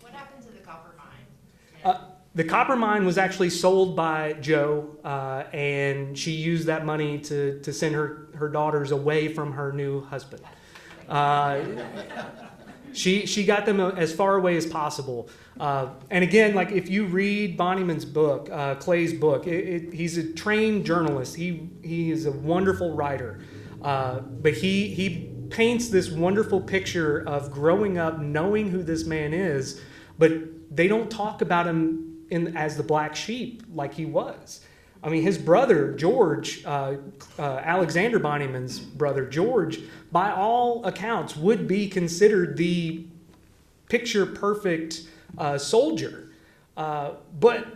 What happened to the copper mine? The copper mine was actually sold by Joe, and she used that money to send her daughters away from her new husband. She got them as far away as possible. And again, like if you read Bonnyman's book, Clay's book, he's a trained journalist. He is a wonderful writer. But he paints this wonderful picture of growing up, knowing who this man is, but they don't talk about him as the black sheep like he was. I mean, his brother, George, Alexander Bonnyman's brother, George, by all accounts, would be considered the picture-perfect soldier. But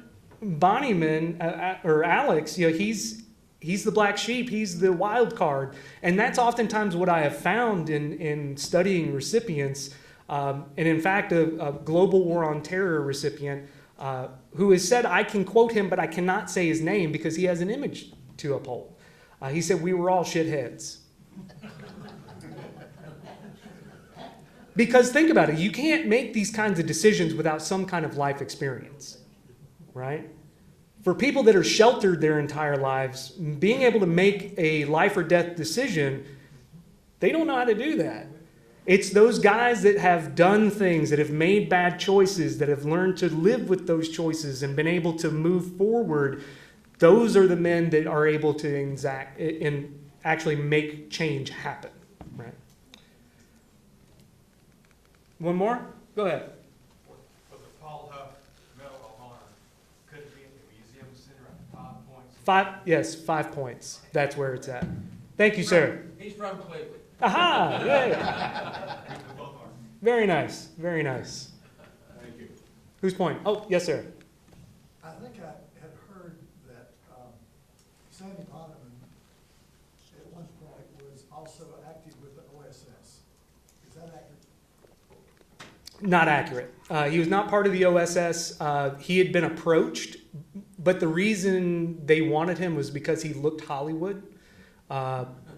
Bonnyman, or Alex, he's the black sheep. He's the wild card. And that's oftentimes what I have found in studying recipients. And in fact, a Global War on Terror recipient who has said, I can quote him, but I cannot say his name because he has an image to uphold. He said, we were all shitheads. Because think about it, you can't make these kinds of decisions without some kind of life experience, right? For people that are sheltered their entire lives, being able to make a life or death decision, they don't know how to do that. It's those guys that have done things, that have made bad choices, that have learned to live with those choices and been able to move forward. Those are the men that are able to actually make change happen. Right? One more? Go ahead. For the Paul Huff Medal of Honor, could it be at the museum center at 5 points? 5 points. That's where it's at. Thank you, sir. He's from Cleveland. Aha! Yay. Very nice. Very nice. Thank you. Whose point? Oh, yes, sir. I think I had heard that Sandy Poneman at one point was also active with the OSS. Is that accurate? Not accurate. He was not part of the OSS. He had been approached, but the reason they wanted him was because he looked Hollywood.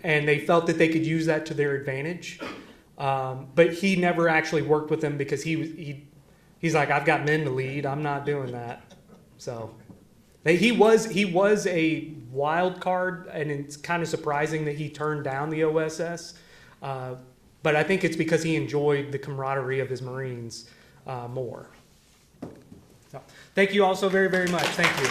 And they felt that they could use that to their advantage. But he never actually worked with them because he's like, I've got men to lead. I'm not doing that. So he was a wild card, and it's kind of surprising that he turned down the OSS. But I think it's because he enjoyed the camaraderie of his Marines more. So, thank you all so very, very much. Thank you.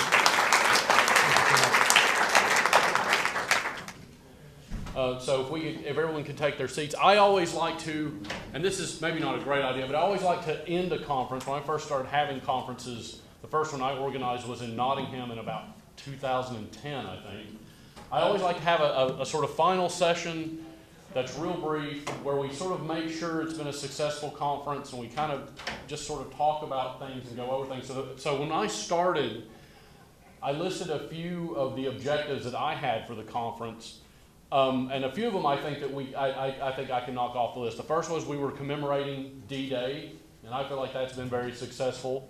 So if everyone could take their seats, I always like to, and this is maybe not a great idea, but I always like to end a conference. When I first started having conferences, the first one I organized was in Nottingham in about 2010, I think. I always like to have a sort of final session that's real brief, where we sort of make sure it's been a successful conference, and we kind of just sort of talk about things and go over things. So when I started, I listed a few of the objectives that I had for the conference. And a few of them I think that I think I can knock off the list. The first was we were commemorating D-Day, and I feel like that's been very successful.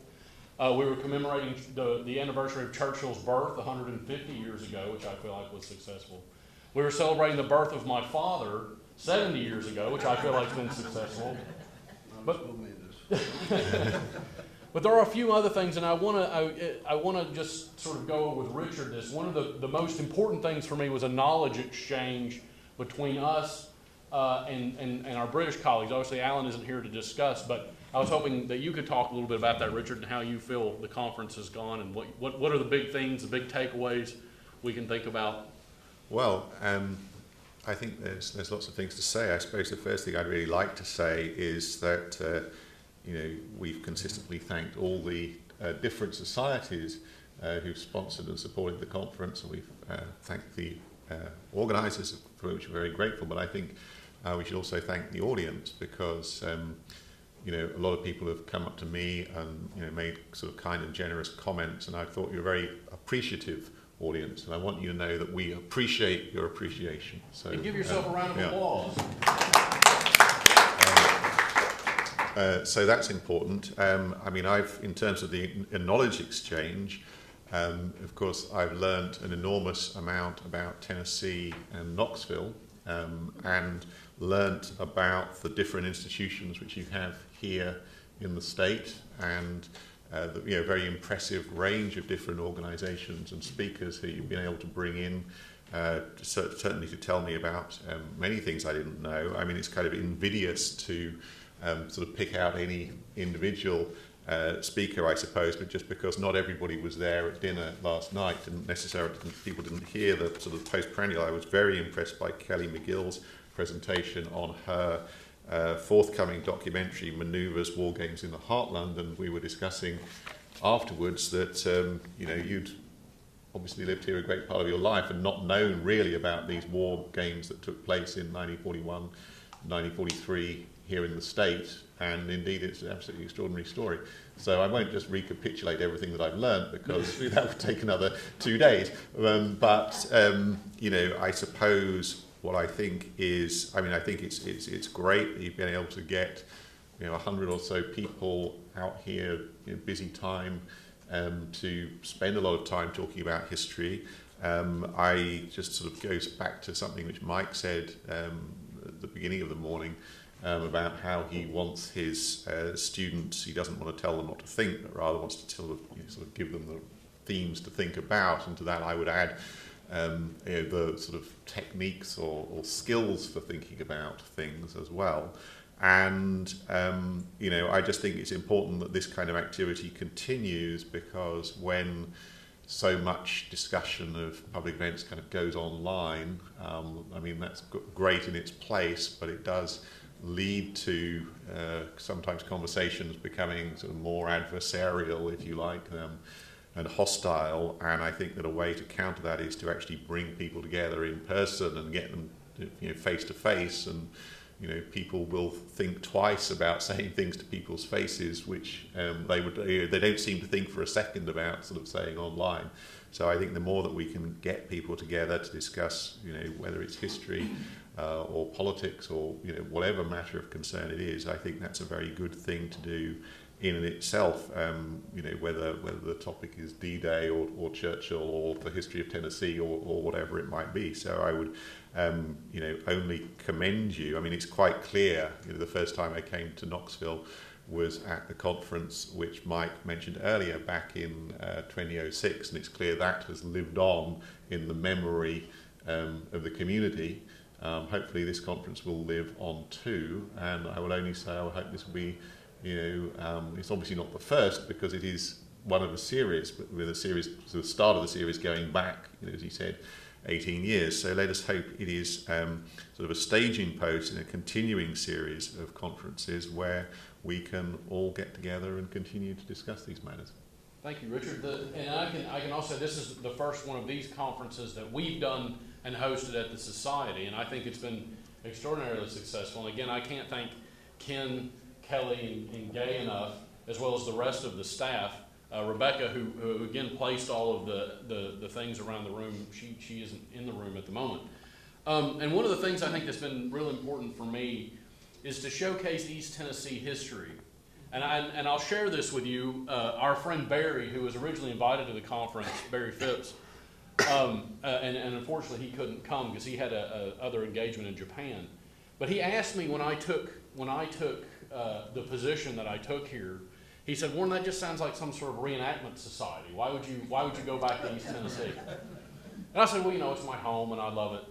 We were commemorating the anniversary of Churchill's birth 150 years ago, which I feel like was successful. We were celebrating the birth of my father 70 years ago, which I feel like has been successful. But there are a few other things, and I want to just sort of go with Richard this. One of the most important things for me was a knowledge exchange between us and our British colleagues. Obviously, Alan isn't here to discuss, but I was hoping that you could talk a little bit about that, Richard, and how you feel the conference has gone, and what are the big things, the big takeaways we can think about. Well, I think there's lots of things to say. I suppose the first thing I'd really like to say is that we've consistently thanked all the different societies who've sponsored and supported the conference, and we've thanked the organisers, for which we're very grateful. But I think we should also thank the audience, because a lot of people have come up to me and made sort of kind and generous comments, and I thought you were very appreciative audience, and I want you to know that we appreciate your appreciation. So and give yourself a round of applause. So that's important. In terms of the knowledge exchange, of course, I've learned an enormous amount about Tennessee and Knoxville, and learnt about the different institutions which you have here in the state, and very impressive range of different organisations and speakers who you've been able to bring in, certainly to tell me about many things I didn't know. I mean, it's kind of invidious to sort of pick out any individual speaker, I suppose, but just because not everybody was there at dinner last night, people didn't hear the sort of post-perennial. I was very impressed by Kelly McGill's presentation on her forthcoming documentary, Manoeuvres, War Games in the Heartland, and we were discussing afterwards that you'd obviously lived here a great part of your life and not known really about these war games that took place in 1941, 1943 here in the States, and indeed it's an absolutely extraordinary story. So I won't just recapitulate everything that I've learned because that would take another 2 days. I suppose what I think is, I think it's great that you've been able to get 100 or so people out here in busy time to spend a lot of time talking about history. I just sort of goes back to something which Mike said at the beginning of the morning about how he wants his students, he doesn't want to tell them what to think, but rather wants to sort of give them the themes to think about, and to that I would add the sort of techniques or skills for thinking about things as well. And I just think it's important that this kind of activity continues, because when so much discussion of public events kind of goes online, that's great in its place, but it does lead to sometimes conversations becoming sort of more adversarial, if you like, and hostile. And I think that a way to counter that is to actually bring people together in person and get them face to face, and people will think twice about saying things to people's faces which they don't seem to think for a second about sort of saying online. So I think the more that we can get people together to discuss whether it's history or politics or whatever matter of concern it is, I think that's a very good thing to do in and itself, whether the topic is D-Day or Churchill or the history of Tennessee or whatever it might be. So I would only commend you. It's quite clear, the first time I came to Knoxville was at the conference which Mike mentioned earlier back in 2006, and it's clear that has lived on in the memory of the community. Hopefully this conference will live on too, and I will only say I hope this will be, it's obviously not the first because it is one of a series, but with a series, so the start of the series going back, as he said, 18 years. So let us hope it is sort of a staging post in a continuing series of conferences where we can all get together and continue to discuss these matters. Thank you, Richard. And I can also say this is the first one of these conferences that we've done and hosted at the Society, and I think it's been extraordinarily successful. And again, I can't thank Ken, Kelly, and Gay enough, as well as the rest of the staff. Rebecca, who again placed all of the things around the room. She isn't in the room at the moment. And one of the things I think that's been really important for me is to showcase East Tennessee history. And I'll share this with you. Our friend Barry, who was originally invited to the conference, Barry Phipps, and unfortunately he couldn't come because he had a other engagement in Japan. But he asked me when I took the position that I took here, he said, "Warren, that just sounds like some sort of reenactment society. Why would you go back to East Tennessee?" And I said, "Well, it's my home and I love it."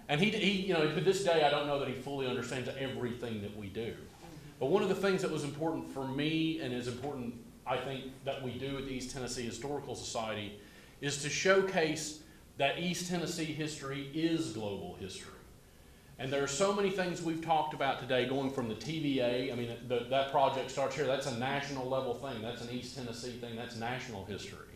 And he to this day, I don't know that he fully understands everything that we do. But one of the things that was important for me, and is important, I think, that we do at the East Tennessee Historical Society, is to showcase that East Tennessee history is global history. And there are so many things we've talked about today, going from the TVA. That project starts here. That's a national level thing. That's an East Tennessee thing. That's national history.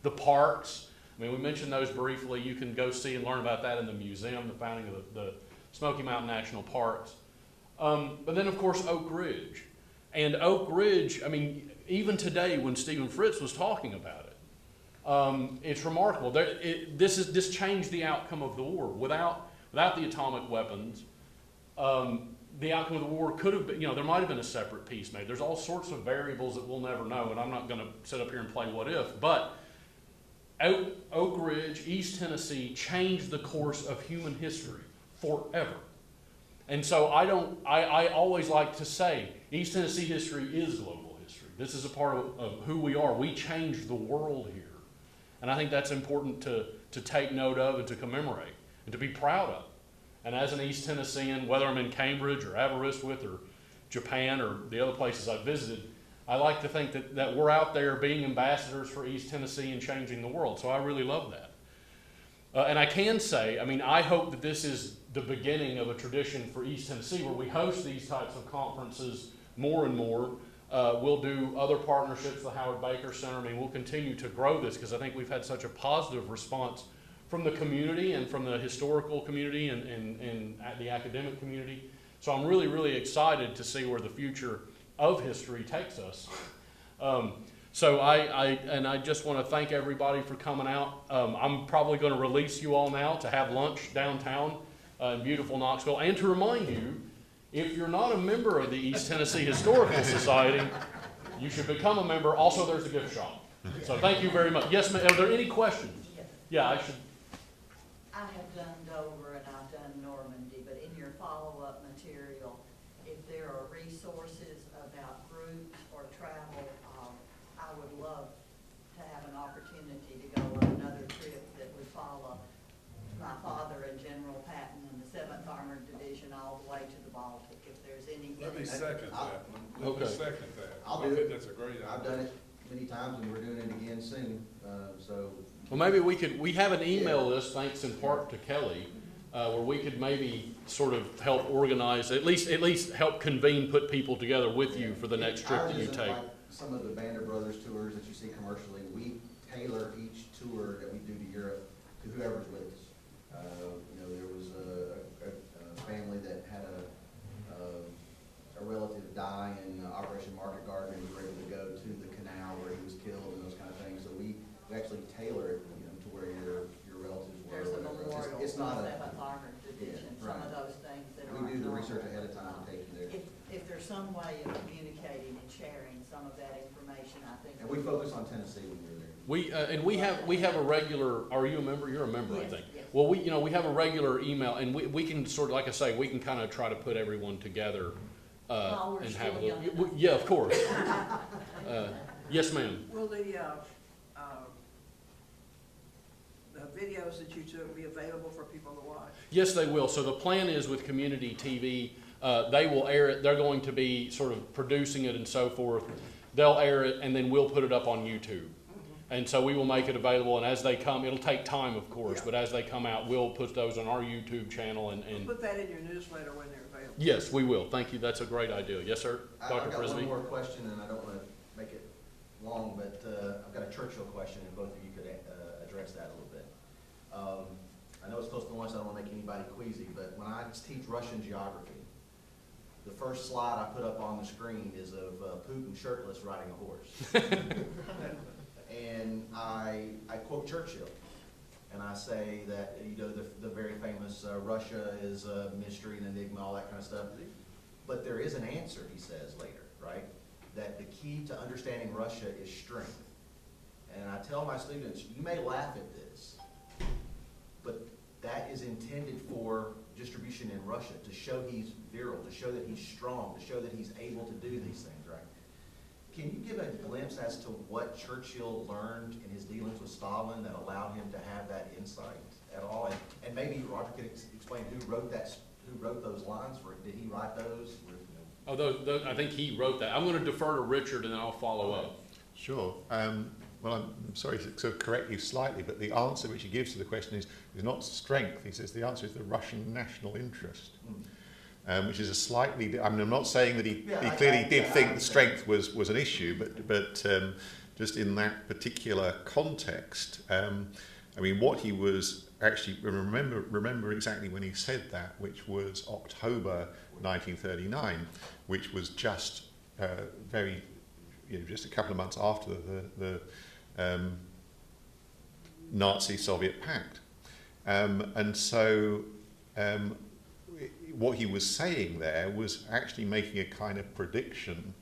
The parks, we mentioned those briefly. You can go see and learn about that in the museum, the founding of the Smoky Mountain National Parks. But then, of course, Oak Ridge. And Oak Ridge, even today when Stephen Fritz was talking about it, it's remarkable. This changed the outcome of the war. Without the atomic weapons, the outcome of the war could have been, there might have been a separate peace made. There's all sorts of variables that we'll never know, and I'm not going to sit up here and play what if, but Oak Ridge, East Tennessee, changed the course of human history forever. And so I always like to say East Tennessee history is global history. This is a part of who we are. We changed the world here. And I think that's important to take note of and to commemorate and to be proud of. And as an East Tennessean, whether I'm in Cambridge or Aberystwyth or Japan or the other places I've visited, I like to think that we're out there being ambassadors for East Tennessee and changing the world. So I really love that. And I can say, I mean, I hope that this is the beginning of a tradition for East Tennessee where we host these types of conferences more and more. We'll do other partnerships, the Howard Baker Center. I mean, we'll continue to grow this because I think we've had such a positive response from the community and from the historical community and the academic community. So I'm really, really excited to see where the future of history takes us. So I just want to thank everybody for coming out. I'm probably going to release you all now to have lunch downtown in beautiful Knoxville, and to remind you, if you're not a member of the East Tennessee Historical Society, you should become a member. Also, there's a gift shop. So thank you very much. Yes, ma'am. Are there any questions? Yes. Yeah, I should. I have done Dover and I've done Normandy, but in your follow-up material, if there are resources about groups or travel, I would love to have an opportunity to go on another trip that would follow my father and General Patton and the 7th Armored Division all the way to the Baltic. If there's any. Let me second that. Let me second that. I'll I do think it. that's a great idea. I've done it many times, and we're doing it again soon, so. Well, maybe we have an email list, thanks in part to Kelly, where we could maybe sort of help organize, at least help convene, put people together with you for the next trip that you take. Like some of the Bander Brothers tours that you see commercially, we tailor each tour that we do to Europe to whoever's with us. There was a family that had a relative die in Operation Market Garden, and we were able to go to the canal where he was killed and those kind of things. So we actually tailor it, to where your relatives were. There's a memorial It's not for a 7th Armored Division, yeah, some right. of those things that are. We do the research ahead of time and take you there. If there's some way of communicating and sharing some of that information, I think. And we focus on Tennessee when we're there. We have a regular. Are you a member? You're a member, Yes, I think. yes. Well, we have a regular email, and we can sort of, like I say, we can kind of try to put everyone together While we're and still have a young little. enough. Yeah, of course. Yes, ma'am. Will the videos that you took be available for people to watch? Yes, they will. So the plan is with Community TV, they will air it. They're going to be sort of producing it and so forth. They'll air it, and then we'll put it up on YouTube. And so we will make it available, and as they come, it'll take time, of course, but as they come out, we'll put those on our YouTube channel. And Put that in your newsletter when they're available. Yes, we will. Thank you. That's a great idea. Yes, sir, Dr. I've got Frisbee. one more question, and I don't want to make it long, but I've got a Churchill question, and both of you could address that a little bit. I know it's close to lunch, I don't want to make anybody queasy, but when I teach Russian geography, the first slide I put up on the screen is of Putin shirtless riding a horse. And I quote Churchill, and I say that, the very famous Russia is a mystery and enigma, all that kind of stuff. But there is an answer, he says later, right? That the key to understanding Russia is strength. And I tell my students, you may laugh at this, but that is intended for distribution in Russia, to show he's virile, to show that he's strong, to show that he's able to do these things, right? Can you give a glimpse as to what Churchill learned in his dealings with Stalin that allowed him to have that insight at all? And maybe Roger could explain who wrote those lines for him. Did he write those? Oh, those, I think he wrote that. I'm going to defer to Richard, and then I'll follow up. Sure. Well, I'm sorry to sort of correct you slightly, but the answer which he gives to the question is not strength. He says the answer is the Russian national interest, which is a slightly. I mean, I'm not saying that he clearly did think that strength was an issue, but just in that particular context, I mean, what he was actually remember exactly when he said that, which was October 1939, which was just just a couple of months after the Nazi-Soviet pact. And so what he was saying there was actually making a kind of prediction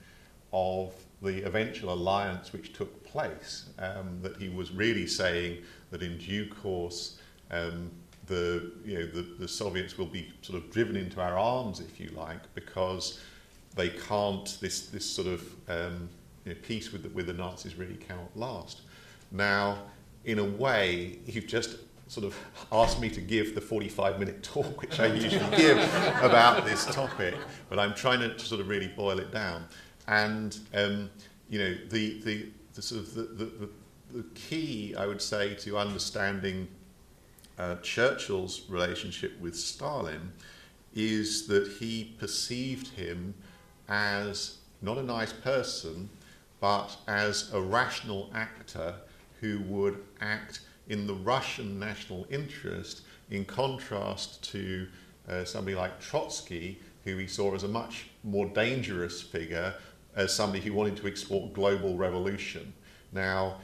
of the eventual alliance which took place, that he was really saying that in due course the Soviets will be sort of driven into our arms, if you like, because they can't, this sort of peace with the Nazis really cannot last. Now, in a way, you've just sort of asked me to give the 45-minute talk which I usually give about this topic, but I'm trying to sort of really boil it down. And the sort of the key, I would say, to understanding Churchill's relationship with Stalin is that he perceived him as not a nice person, but as a rational actor who would act in the Russian national interest, in contrast to somebody like Trotsky, who he saw as a much more dangerous figure, as somebody who wanted to export global revolution. Now,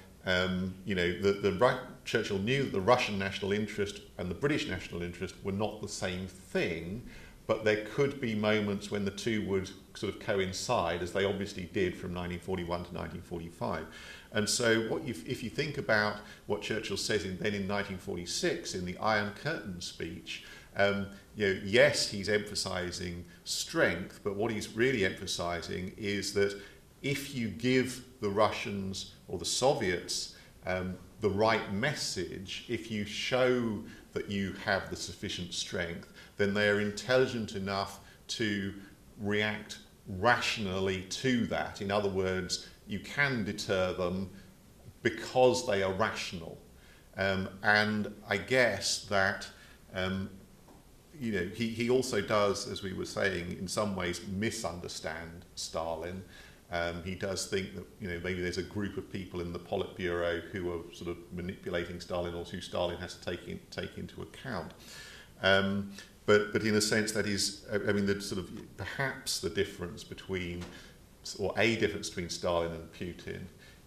Churchill knew that the Russian national interest and the British national interest were not the same thing, but there could be moments when the two would sort of coincide, as they obviously did from 1941 to 1945. And so if you think about what Churchill says then in 1946 in the Iron Curtain speech, yes, he's emphasising strength, but what he's really emphasising is that if you give the Russians or the Soviets the right message, if you show that you have the sufficient strength, then they are intelligent enough to react rationally to that. In other words, you can deter them because they are rational. And I guess that he also does, as we were saying, in some ways misunderstand Stalin. He does think that maybe there's a group of people in the Politburo who are sort of manipulating Stalin, or who Stalin has to take into account. But in a sense, that is, the sort of perhaps the difference between, or a difference between Stalin and Putin,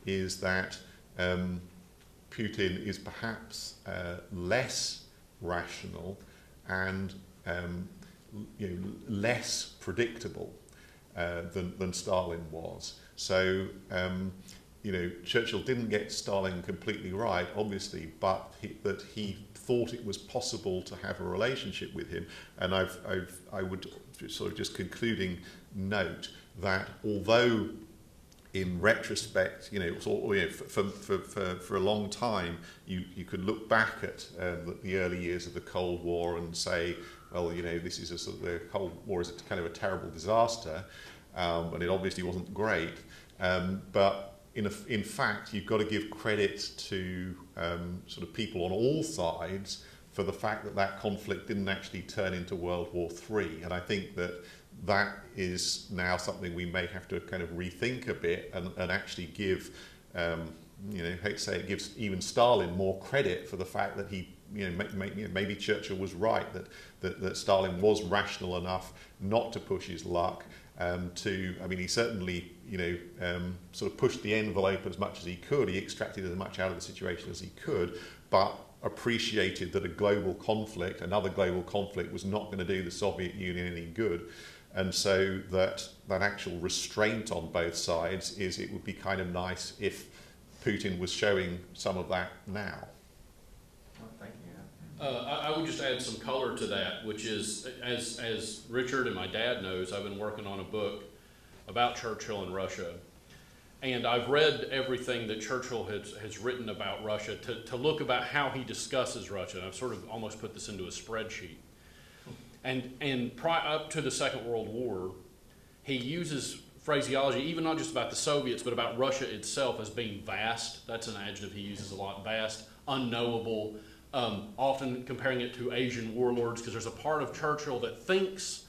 is that Putin is perhaps less rational and less predictable than Stalin was. So, Churchill didn't get Stalin completely right, obviously, but he thought it was possible to have a relationship with him. And I would sort of just concluding note that although in retrospect, for a long time, you could look back at the early years of the Cold War and say, well, this is the Cold War is kind of a terrible disaster, and it obviously wasn't great. But in fact, you've got to give credit to sort of people on all sides for the fact that conflict didn't actually turn into World War III. And I think that is now something we may have to kind of rethink a bit and actually give, hate to say it, gives even Stalin more credit for the fact that he, maybe Churchill was right, that Stalin was rational enough not to push his luck. He certainly, sort of pushed the envelope as much as he could. He extracted as much out of the situation as he could, but appreciated that another global conflict, was not going to do the Soviet Union any good. And so that actual restraint on both sides it would be kind of nice if Putin was showing some of that now. Thank you. I would just add some color to that, which is, as Richard and my dad knows, I've been working on a book about Churchill and Russia. And I've read everything that Churchill has written about Russia to look about how he discusses Russia. And I've sort of almost put this into a spreadsheet. And up to the Second World War, he uses phraseology, even not just about the Soviets, but about Russia itself as being vast. That's an adjective he uses a lot. Vast, unknowable, often comparing it to Asian warlords, because there's a part of Churchill that thinks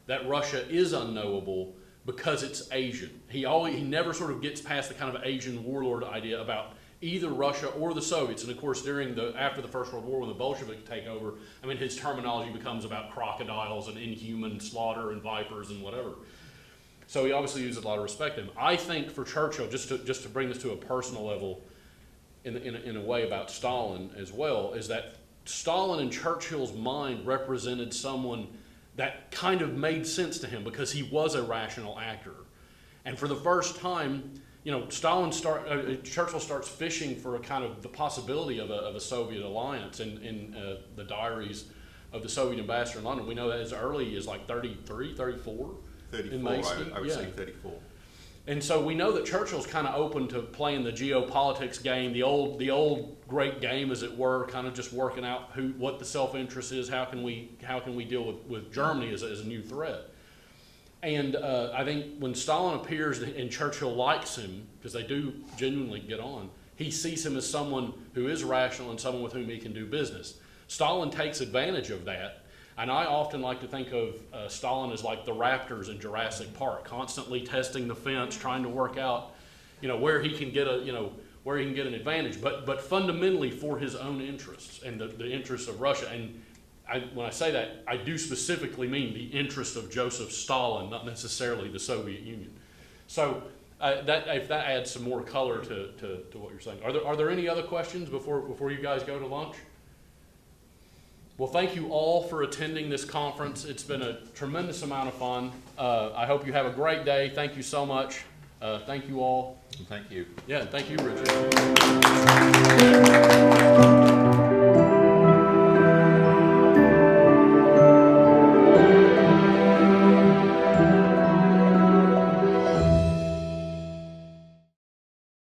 that Russia is unknowable because it's Asian. He never sort of gets past the kind of Asian warlord idea about either Russia or the Soviets. And of course, after the First World War, when the Bolsheviks take over, his terminology becomes about crocodiles and inhuman slaughter and vipers and whatever. So he obviously uses a lot of respect to him. I think for Churchill, just to bring this to a personal level, in a way about Stalin as well, is that Stalin in Churchill's mind represented someone that kind of made sense to him because he was a rational actor. And for the first time, Churchill starts fishing for a kind of the possibility of a Soviet alliance in the diaries of the Soviet ambassador in London. We know that as early as like 33, 34. 34, I would say 34. And so we know that Churchill's kind of open to playing the geopolitics game, the old great game, as it were, kind of just working out what the self-interest is, how can we deal with Germany as a new threat. And I think when Stalin appears and Churchill likes him, because they do genuinely get on, he sees him as someone who is rational and someone with whom he can do business. Stalin takes advantage of that, and I often like to think of Stalin as like the raptors in Jurassic Park, constantly testing the fence, trying to work out, where he can get an advantage, but fundamentally for his own interests and the interests of Russia. And when I say that, I do specifically mean the interest of Joseph Stalin, not necessarily the Soviet Union. So if that adds some more color to what you're saying. Are there any other questions before you guys go to lunch? Well, thank you all for attending this conference. It's been a tremendous amount of fun. I hope you have a great day. Thank you so much. Thank you all. Thank you. Yeah, thank you, Richard.